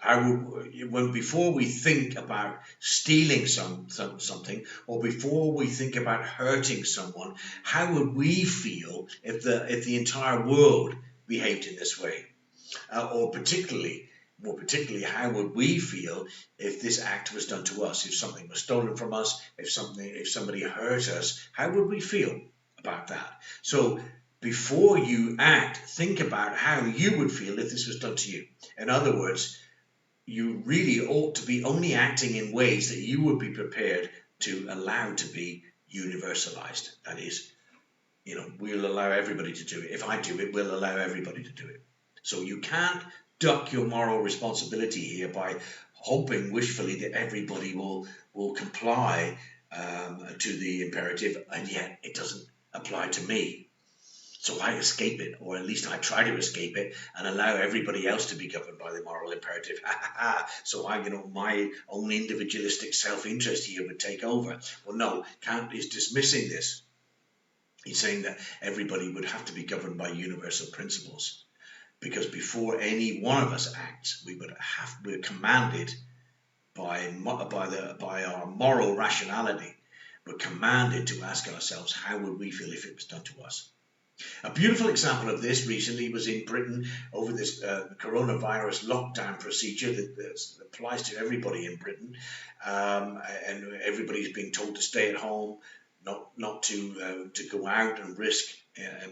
Before we think about stealing something, or before we think about hurting someone, how would we feel if the entire world behaved in this way? Or more particularly, how would we feel if this act was done to us? If something was stolen from us, if somebody hurt us, how would we feel about that? So before you act, think about how you would feel if this was done to you. In other words, you really ought to be only acting in ways that you would be prepared to allow to be universalized. That is, we'll allow everybody to do it. If I do it, we'll allow everybody to do it. So you can't duck your moral responsibility here by hoping wishfully that everybody will comply to the imperative, and yet it doesn't apply to me. So I escape it, or at least I try to escape it, and allow everybody else to be governed by the moral imperative. So my own individualistic self-interest here would take over. Well, no, Kant is dismissing this. He's saying that everybody would have to be governed by universal principles, because before any one of us acts, we're commanded by our moral rationality. We're commanded to ask ourselves, how would we feel if it was done to us? A beautiful example of this recently was in Britain over this coronavirus lockdown procedure that applies to everybody in Britain, and everybody's being told to stay at home, not to go out and risk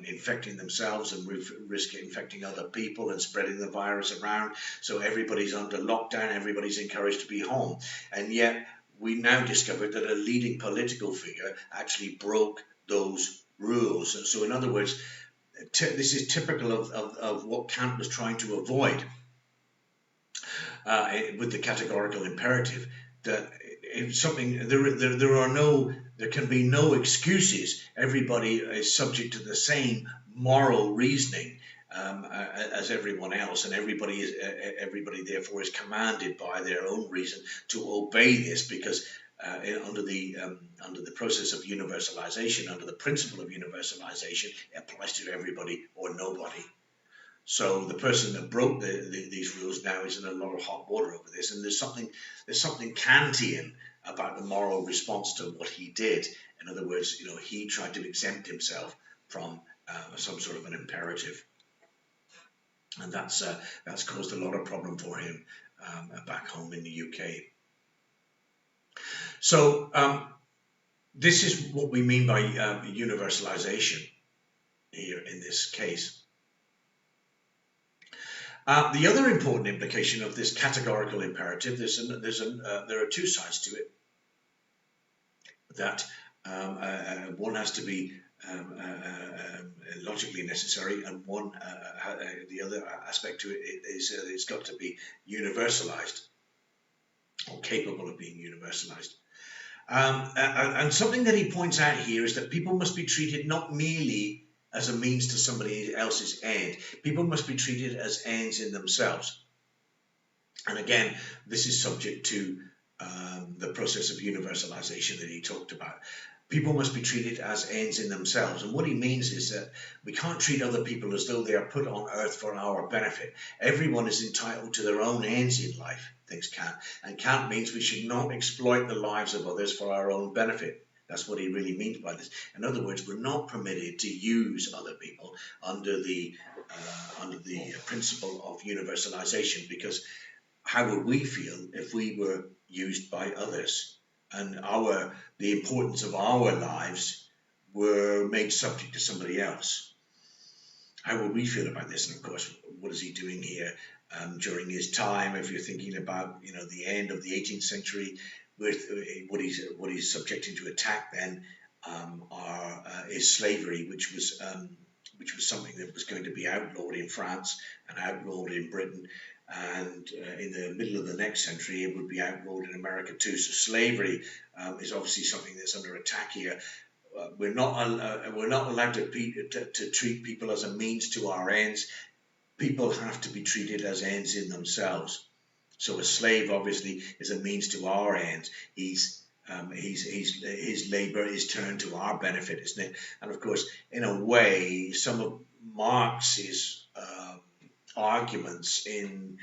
infecting themselves and risk infecting other people and spreading the virus around. So everybody's under lockdown, everybody's encouraged to be home, and yet we now discovered that a leading political figure actually broke those rules. So in other words, this is typical of what Kant was trying to avoid with the categorical imperative, that if something there can be no excuses. Everybody is subject to the same moral reasoning as everyone else, and everybody therefore is commanded by their own reason to obey this, because under the process of universalization, under the principle of universalization, it applies to everybody or nobody. So the person that broke these rules now is in a lot of hot water over this, and there's something Kantian about the moral response to what he did. In other words, he tried to exempt himself from some sort of an imperative, and that's caused a lot of problem for him back home in the UK. So this is what we mean by universalization here in this case. The other important implication of this categorical imperative, there are two sides to it. That one has to be logically necessary, and the other aspect to it is it's got to be universalized, or capable of being universalized. And something that he points out here is that people must be treated not merely as a means to somebody else's end. People must be treated as ends in themselves. And again, this is subject to the process of universalization that he talked about. People must be treated as ends in themselves. And what he means is that we can't treat other people as though they are put on earth for our benefit. Everyone is entitled to their own ends in life, thinks Kant. And Kant means we should not exploit the lives of others for our own benefit. That's what he really means by this. In other words, we're not permitted to use other people under the principle of universalization, because how would we feel if we were used by others and the importance of our lives were made subject to somebody else? How would we feel about this? And of course, what is he doing here during his time? If you're thinking about the end of the 18th century, with what he's subjecting to attack then is slavery, which was which was something that was going to be outlawed in France and outlawed in Britain, and in the middle of the next century it would be outlawed in America too. So slavery is obviously something that's under attack here. We're not allowed to treat people as a means to our ends. People have to be treated as ends in themselves. So a slave obviously is a means to our ends. His labour is turned to our benefit, isn't it? And of course, in a way, some of Marx's arguments in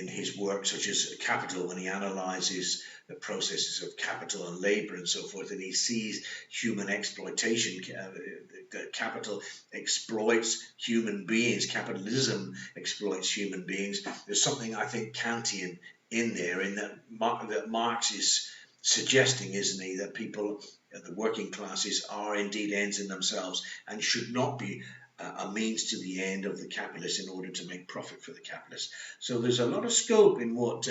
his work, such as Capital, when he analyses the processes of capital and labour and so forth, and he sees human exploitation, that capital exploits human beings, capitalism exploits human beings. There's something, I think, Kantian in there, in that Marx is suggesting, isn't he, that people, the working classes, are indeed ends in themselves and should not be a means to the end of the capitalist in order to make profit for the capitalist. So there's a lot of scope in what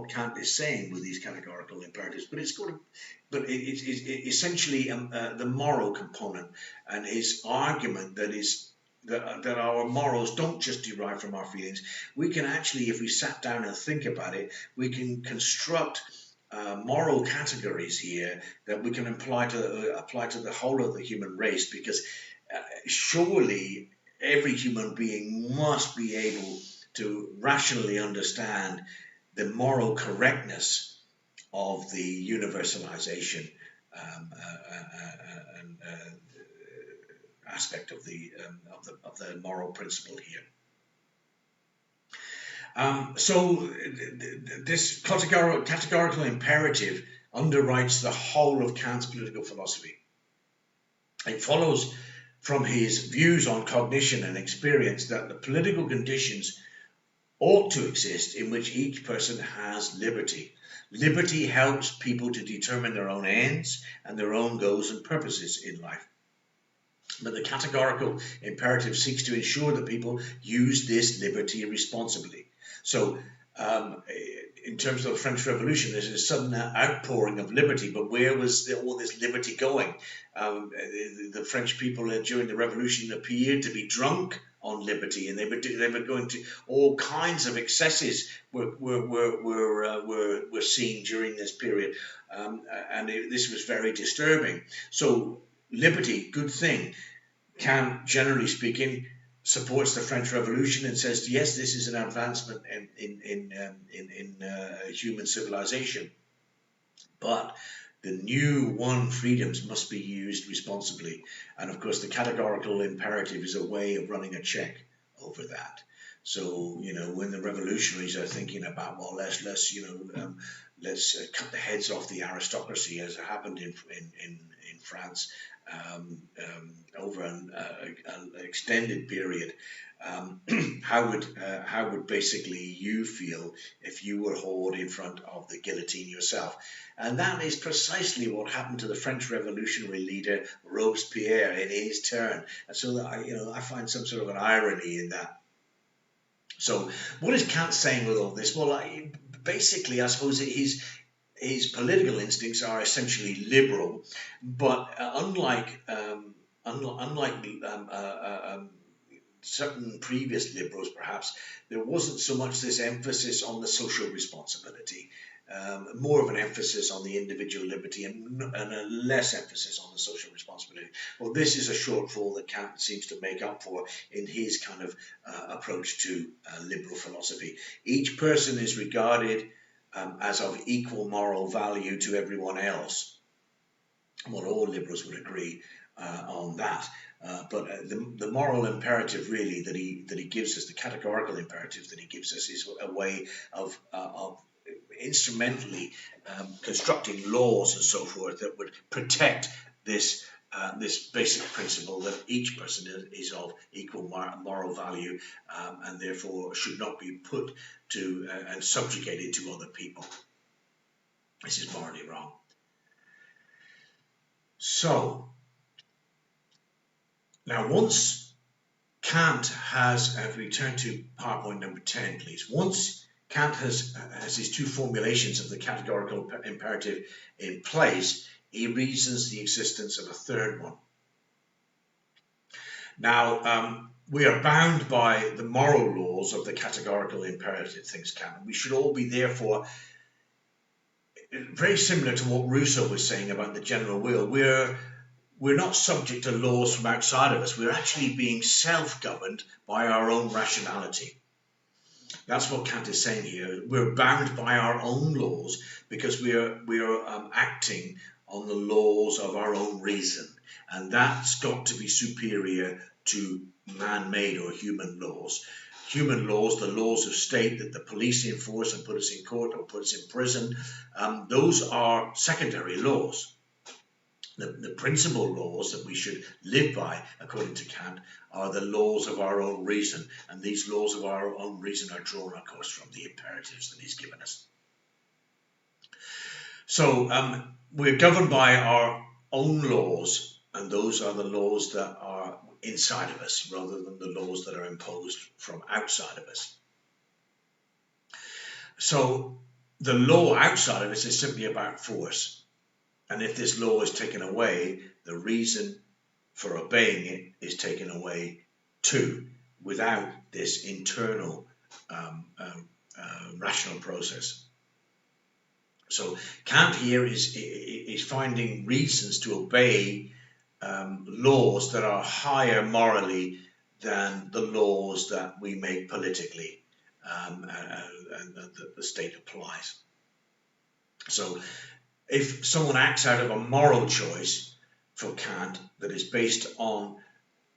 Kant is saying with these categorical imperatives, but it's essentially the moral component, and his argument that our morals don't just derive from our feelings. We can actually, if we sat down and think about it, we can construct moral categories here that we can apply to the whole of the human race, because surely every human being must be able to rationally understand the moral correctness of the universalization aspect of the moral principle here. So this categorical imperative underwrites the whole of Kant's political philosophy. It follows from his views on cognition and experience that the political conditions ought to exist in which each person has liberty. Liberty helps people to determine their own ends and their own goals and purposes in life. But the categorical imperative seeks to ensure that people use this liberty responsibly. So in terms of the French Revolution, there's a sudden outpouring of liberty, but where was all this liberty going? The French people during the Revolution appeared to be drunk on liberty, and they were going to all kinds of excesses were seen during this period, and this was very disturbing. So liberty, good thing. Kant, generally speaking, supports the French Revolution and says, yes, this is an advancement in human civilization, but the new won freedoms must be used responsibly. And of course, the categorical imperative is a way of running a check over that. So, when the revolutionaries are thinking about, well, let's cut the heads off the aristocracy, as happened in France over an extended period, how would basically you feel if you were hauled in front of the guillotine yourself? And that is precisely what happened to the French revolutionary leader Robespierre in his turn. And so I find some sort of an irony in that. So what is Kant saying with all this? Well, basically, I suppose his political instincts are essentially liberal, but unlike certain previous liberals, perhaps, there wasn't so much this emphasis on the social responsibility, more of an emphasis on the individual liberty and a less emphasis on the social responsibility. Well, this is a shortfall that Kant seems to make up for in his kind of approach to liberal philosophy. Each person is regarded as of equal moral value to everyone else. Well, all liberals would agree on that. But the moral imperative really that he gives us, the categorical imperative that he gives us, is a way of instrumentally constructing laws and so forth that would protect this basic principle that each person is of equal moral value and therefore should not be put to and subjugated to other people. This is morally wrong. So, now once Kant has, if we turn to PowerPoint number 10, please. Once Kant has his two formulations of the categorical imperative in place, he reasons the existence of a third one. Now, we are bound by the moral laws of the categorical imperative, thinks Kant. We should all be, therefore, very similar to what Rousseau was saying about the general will. We're not subject to laws from outside of us. We're actually being self-governed by our own rationality. That's what Kant is saying here. We're bound by our own laws because we are acting on the laws of our own reason, and that's got to be superior to man-made or human laws. Human laws, the laws of state that the police enforce and put us in court or put us in prison, those are secondary laws. The principal laws that we should live by, according to Kant, are the laws of our own reason. And these laws of our own reason are drawn, of course, from the imperatives that he's given us. So we're governed by our own laws, and those are the laws that are inside of us rather than the laws that are imposed from outside of us. So the law outside of us is simply about force. And if this law is taken away, the reason for obeying it is taken away too, without this internal rational process. So Kant here is finding reasons to obey laws that are higher morally than the laws that we make politically and that the state applies. So if someone acts out of a moral choice for Kant that is based on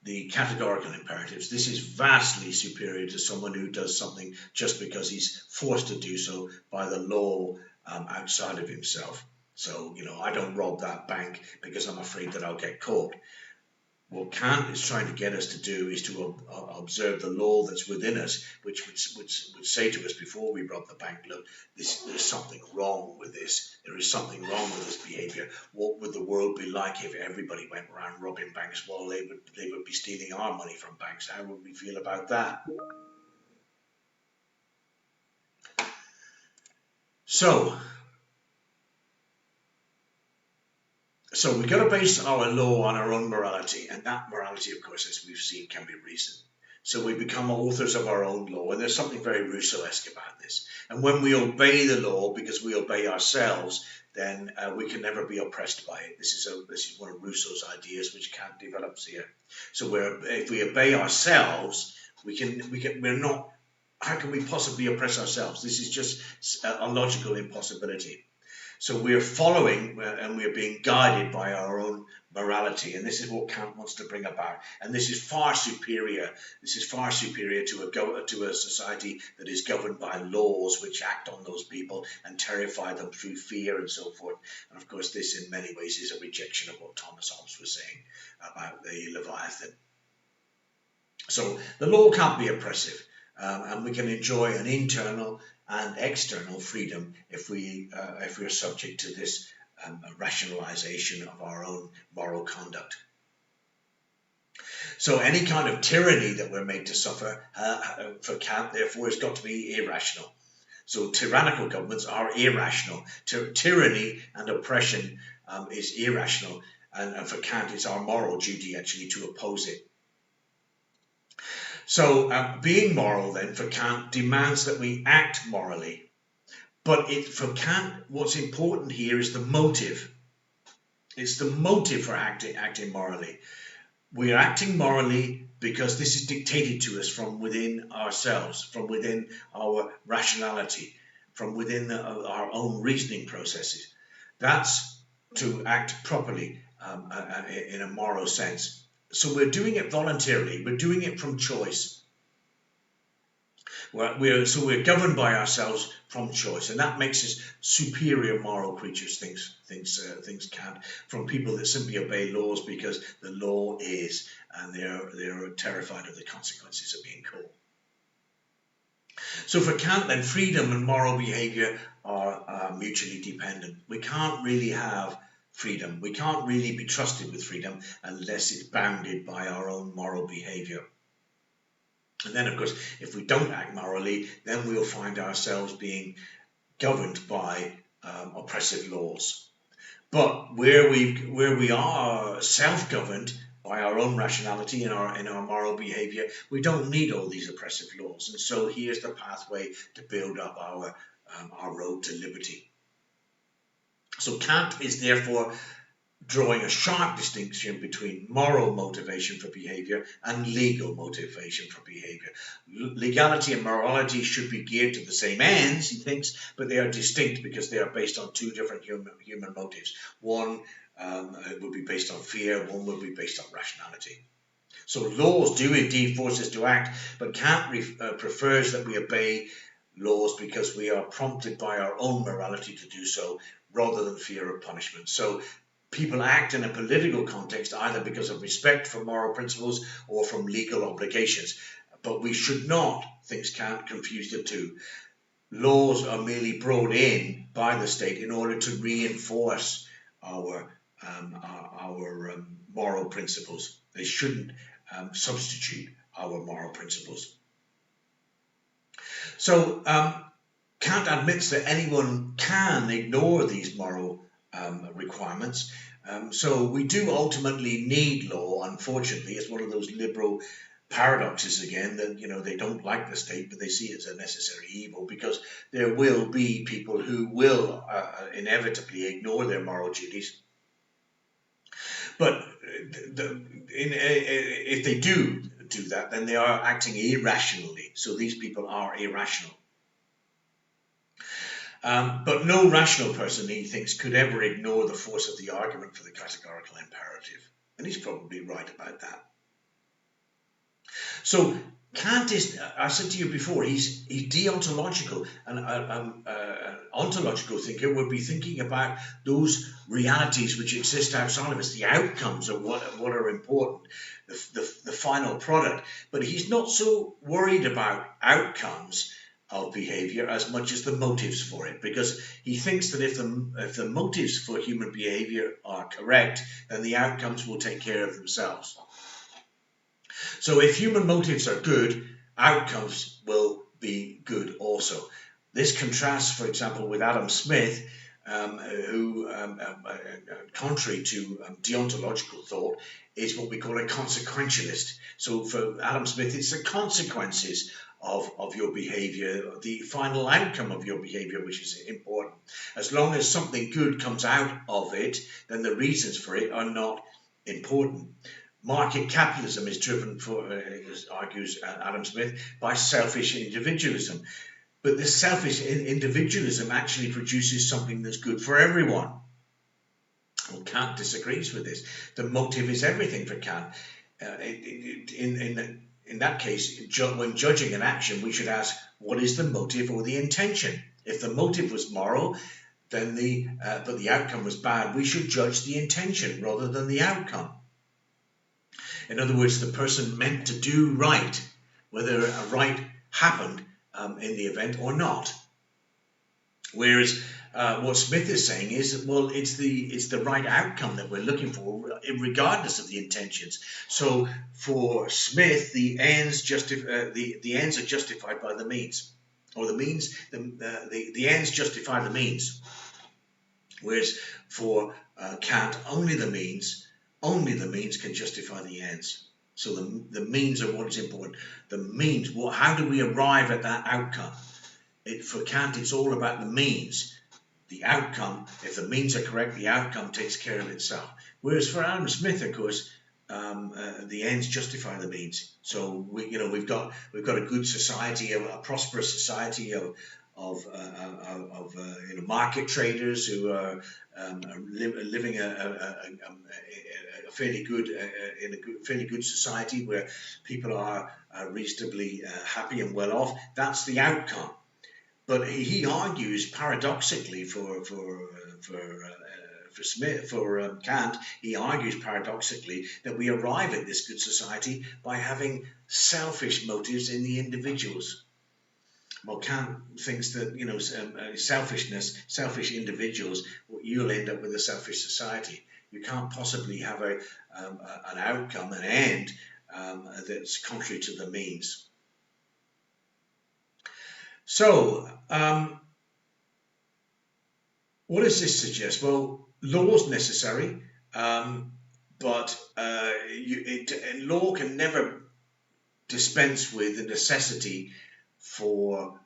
the categorical imperatives, this is vastly superior to someone who does something just because he's forced to do so by the law outside of himself. So, I don't rob that bank because I'm afraid that I'll get caught. What Kant is trying to get us to do is to observe the law that's within us, which would say to us before we rob the bank, look, there's something wrong with this. There is something wrong with this behavior. What would the world be like if everybody went around robbing banks? Well, they would be stealing our money from banks. How would we feel about that? So we've got to base our law on our own morality, and that morality, of course, as we've seen, can be reason. So we become authors of our own law, and there's something very Rousseau-esque about this. And when we obey the law because we obey ourselves, then we can never be oppressed by it. This is one of Rousseau's ideas, which Kant develops here. So if we obey ourselves, we're not. How can we possibly oppress ourselves? This is just a logical impossibility. So we're following and we're being guided by our own morality, and this is what Kant wants to bring about. And this is far superior. This is far superior to a society that is governed by laws which act on those people and terrify them through fear and so forth. And of course, this in many ways is a rejection of what Thomas Hobbes was saying about the Leviathan. So the law can't be oppressive, and we can enjoy an internal and external freedom if we are subject to this rationalization of our own moral conduct. So any kind of tyranny that we're made to suffer for Kant, therefore, has got to be irrational. So tyrannical governments are irrational. Tyranny and oppression is irrational, and for Kant, it's our moral duty actually to oppose it. So being moral then for Kant demands that we act morally. But for Kant, what's important here is the motive. It's the motive for acting morally. We are acting morally because this is dictated to us from within ourselves, from within our rationality, from within our own reasoning processes. That's to act properly in a moral sense. So we're doing it voluntarily. We're doing it from choice. We're governed by ourselves from choice, and that makes us superior moral creatures. Thinks Kant, from people that simply obey laws because the law is, and they're terrified of the consequences of being caught. So for Kant, then, freedom and moral behavior are mutually dependent. We can't really have freedom. We can't really be trusted with freedom unless it's bounded by our own moral behavior. And then, of course, if we don't act morally, then we'll find ourselves being governed by oppressive laws. But where we are self-governed, by our own rationality in our moral behavior. We don't need all these oppressive laws. And so here's the pathway to build up our road to liberty. So Kant is therefore drawing a sharp distinction between moral motivation for behavior and legal motivation for behavior. Legality and morality should be geared to the same ends, he thinks, but they are distinct because they are based on two different human motives. One would be based on fear, one would be based on rationality. So laws do indeed force us to act, but Kant prefers that we obey laws because we are prompted by our own morality to do so, rather than fear of punishment. So people act in a political context either because of respect for moral principles or from legal obligations. But we should not, thinks Kant, confuse the two. Laws are merely brought in by the state in order to reinforce our moral principles. They shouldn't substitute our moral principles. So Kant admits that anyone can ignore these moral requirements. So we do ultimately need law, unfortunately. It's one of those liberal paradoxes again, that they don't like the state, but they see it as a necessary evil, because there will be people who will inevitably ignore their moral duties. But if they do that, then they are acting irrationally. So these people are irrational. But no rational person, he thinks, could ever ignore the force of the argument for the categorical imperative. And he's probably right about that. So Kant is, I said to you before, he's deontological. And an ontological thinker would be thinking about those realities which exist outside of us, the outcomes of what are important, the final product. But he's not so worried about outcomes of behavior as much as the motives for it, because he thinks that if the motives for human behavior are correct, then the outcomes will take care of themselves. So if human motives are good, outcomes will be good also. This contrasts, for example, with Adam Smith, who, contrary to deontological thought, is what we call a consequentialist. So for Adam Smith, it's the consequences of your behavior, the final outcome of your behavior, which is important. As long as something good comes out of it, then the reasons for it are not important. Market capitalism is driven, argues Adam Smith, by selfish individualism. But this selfish individualism actually produces something that's good for everyone. Well, Kant disagrees with this. The motive is everything for Kant. In that case, when judging an action, we should ask, what is the motive or the intention? If the motive was moral, then but the outcome was bad, we should judge the intention rather than the outcome. In other words, the person meant to do right, whether a right happened in the event or not. Whereas what Smith is saying is, well, it's the right outcome that we're looking for, regardless of the intentions. So for Smith, the ends are justified by the means, or the ends justify the means. Whereas for Kant, only the means can justify the ends. So the means are what is important. The means, how do we arrive at that outcome? For Kant, it's all about the means. The outcome, if the means are correct, the outcome takes care of itself. Whereas for Adam Smith, of course, the ends justify the means. So we've got a good society, a prosperous society of market traders who are living a fairly good in a fairly good society where people are reasonably happy and well off. That's the outcome. But he argues paradoxically for Kant, he argues paradoxically that we arrive at this good society by having selfish motives in the individuals. Well, Kant thinks that selfish individuals, you'll end up with a selfish society. You can't possibly have an outcome, an end that's contrary to the means. So, what does this suggest? Well, law is necessary, but law can never dispense with the necessity for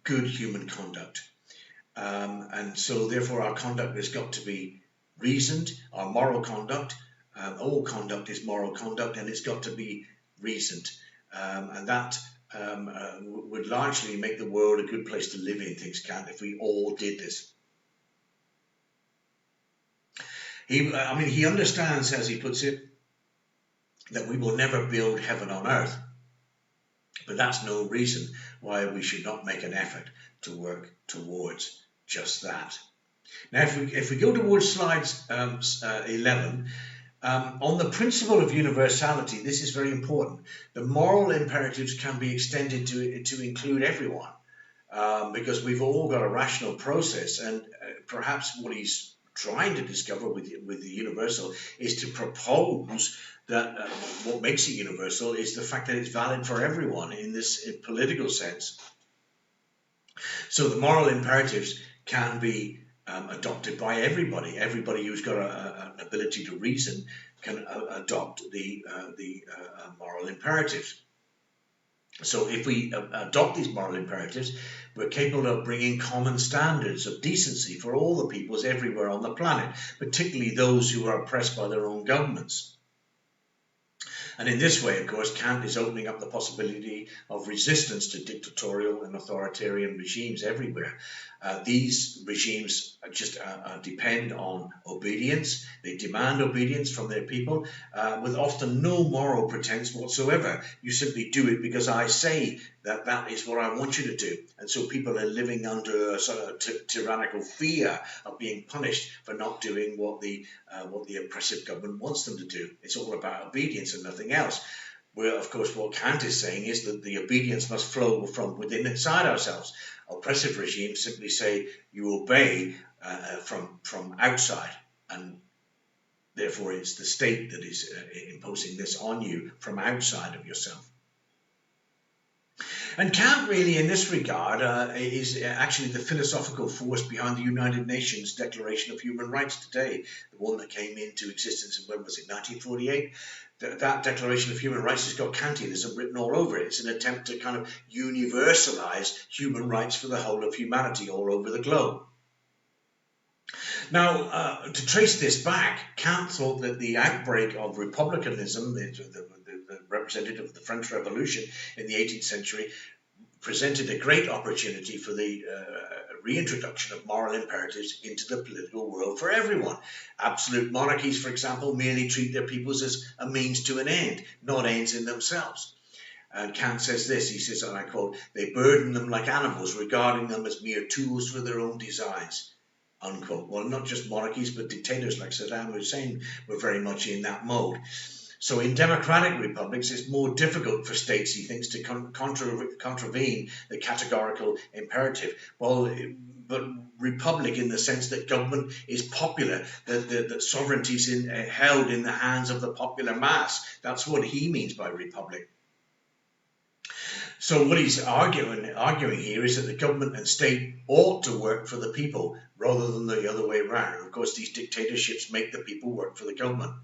good human conduct. And so therefore our conduct has got to be reasoned, our moral conduct. All conduct is moral conduct, and it's got to be reasoned. And that would largely make the world a good place to live in, thinks Kant, if we all did this. He understands, as he puts it, that we will never build heaven on earth. But that's no reason why we should not make an effort to work towards just that. Now, if we go towards slides 11, on the principle of universality, this is very important. The moral imperatives can be extended to include everyone, because we've all got a rational process, and perhaps what he's trying to discover with the universal is to propose that what makes it universal is the fact that it's valid for everyone in this political sense. So the moral imperatives can be adopted by everybody. Everybody who's got an ability to reason can adopt the moral imperatives. So if we adopt these moral imperatives, we're capable of bringing common standards of decency for all the peoples everywhere on the planet, particularly those who are oppressed by their own governments. And in this way, of course, Kant is opening up the possibility of resistance to dictatorial and authoritarian regimes everywhere. These regimes just depend on obedience. They demand obedience from their people with often no moral pretense whatsoever. You simply do it because I say that is what I want you to do. And so people are living under a sort of tyrannical fear of being punished for not doing what the oppressive government wants them to do. It's all about obedience and nothing else. Well, of course, what Kant is saying is that the obedience must flow from within inside ourselves. Oppressive regimes simply say you obey from outside, and therefore it's the state that is imposing this on you from outside of yourself. And Kant really, in this regard, is actually the philosophical force behind the United Nations Declaration of Human Rights today, the one that came into existence in, when was it, 1948? That Declaration of Human Rights has got Kantianism written all over it. It's an attempt to kind of universalize human rights for the whole of humanity all over the globe. Now, to trace this back, Kant thought that the outbreak of republicanism, the representative of the French Revolution in the 18th century, presented a great opportunity for the reintroduction of moral imperatives into the political world for everyone. Absolute monarchies, for example, merely treat their peoples as a means to an end, not ends in themselves. And Kant says this, he says, and I quote, "They burden them like animals, regarding them as mere tools for their own designs," unquote. Well, not just monarchies, but dictators like Saddam Hussein were very much in that mode. So in democratic republics, it's more difficult for states, he thinks, to contravene the categorical imperative. Well, but republic in the sense that government is popular, that sovereignty is held in the hands of the popular mass. That's what he means by republic. So what he's arguing here is that the government and state ought to work for the people rather than the other way around. Of course, these dictatorships make the people work for the government.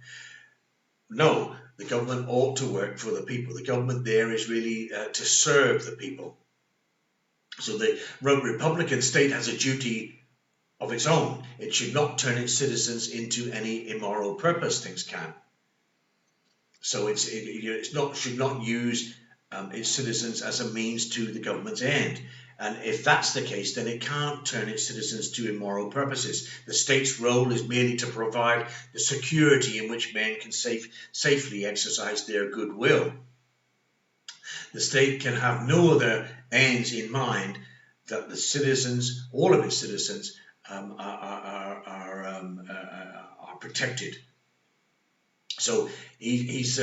No, the government ought to work for the people. The government there is really to serve the people. So the Republican state has a duty of its own. It should not turn its citizens into any immoral purpose, thinks Kant. So it should not use its citizens as a means to the government's end. And if that's the case, then it can't turn its citizens to immoral purposes. The state's role is merely to provide the security in which men can safely exercise their goodwill. The state can have no other ends in mind that the citizens, all of its citizens, are protected. So he's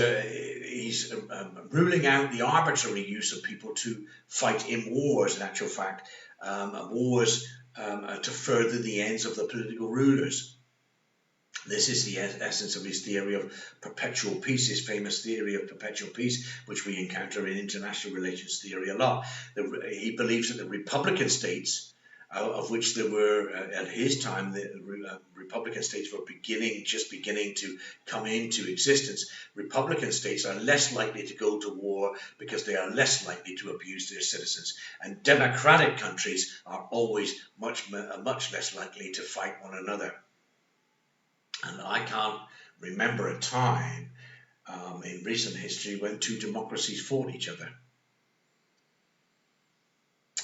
ruling out the arbitrary use of people to fight in wars, in actual fact, wars to further the ends of the political rulers. This is the essence of his theory of perpetual peace, his famous theory of perpetual peace, which we encounter in international relations theory a lot. He believes that the republican states of which there were, at his time, the Republican states were just beginning to come into existence. Republican states are less likely to go to war because they are less likely to abuse their citizens. And democratic countries are always much less likely to fight one another. And I can't remember a time in recent history when two democracies fought each other.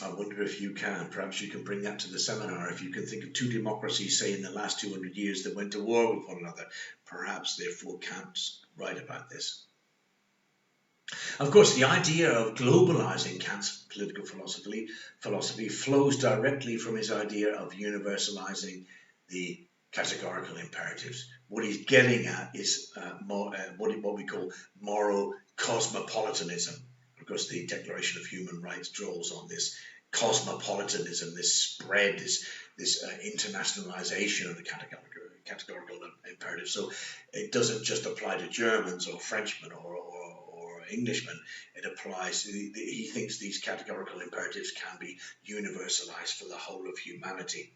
I wonder if you can. Perhaps you can bring that to the seminar. If you can think of two democracies, say in the last 200 years, that went to war with one another, perhaps therefore Kant's right about this. Of course, the idea of globalizing Kant's political philosophy flows directly from his idea of universalizing the categorical imperatives. What he's getting at is what we call moral cosmopolitanism. Of course, the Declaration of Human Rights draws on this cosmopolitanism, this spread, this internationalization of the categorical imperative. So it doesn't just apply to Germans or Frenchmen or Englishmen. It applies. He thinks these categorical imperatives can be universalized for the whole of humanity.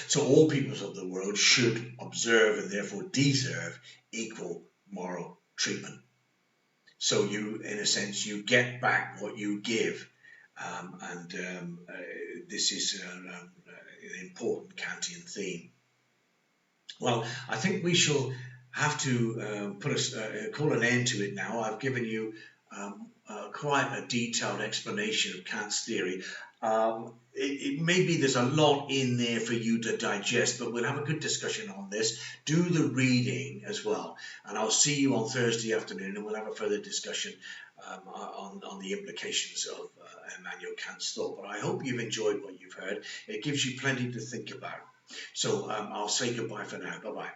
So all peoples of the world should observe and therefore deserve equal moral treatment. So you, in a sense, you get back what you give. This is an important Kantian theme. Well, I think we shall have to call an end to it now. I've given you quite a detailed explanation of Kant's theory. Maybe there's a lot in there for you to digest, but we'll have a good discussion on this. Do the reading as well, and I'll see you on Thursday afternoon, and we'll have a further discussion on the implications of Immanuel Kant's thought. But I hope you've enjoyed what you've heard. It gives you plenty to think about. So I'll say goodbye for now. Bye-bye.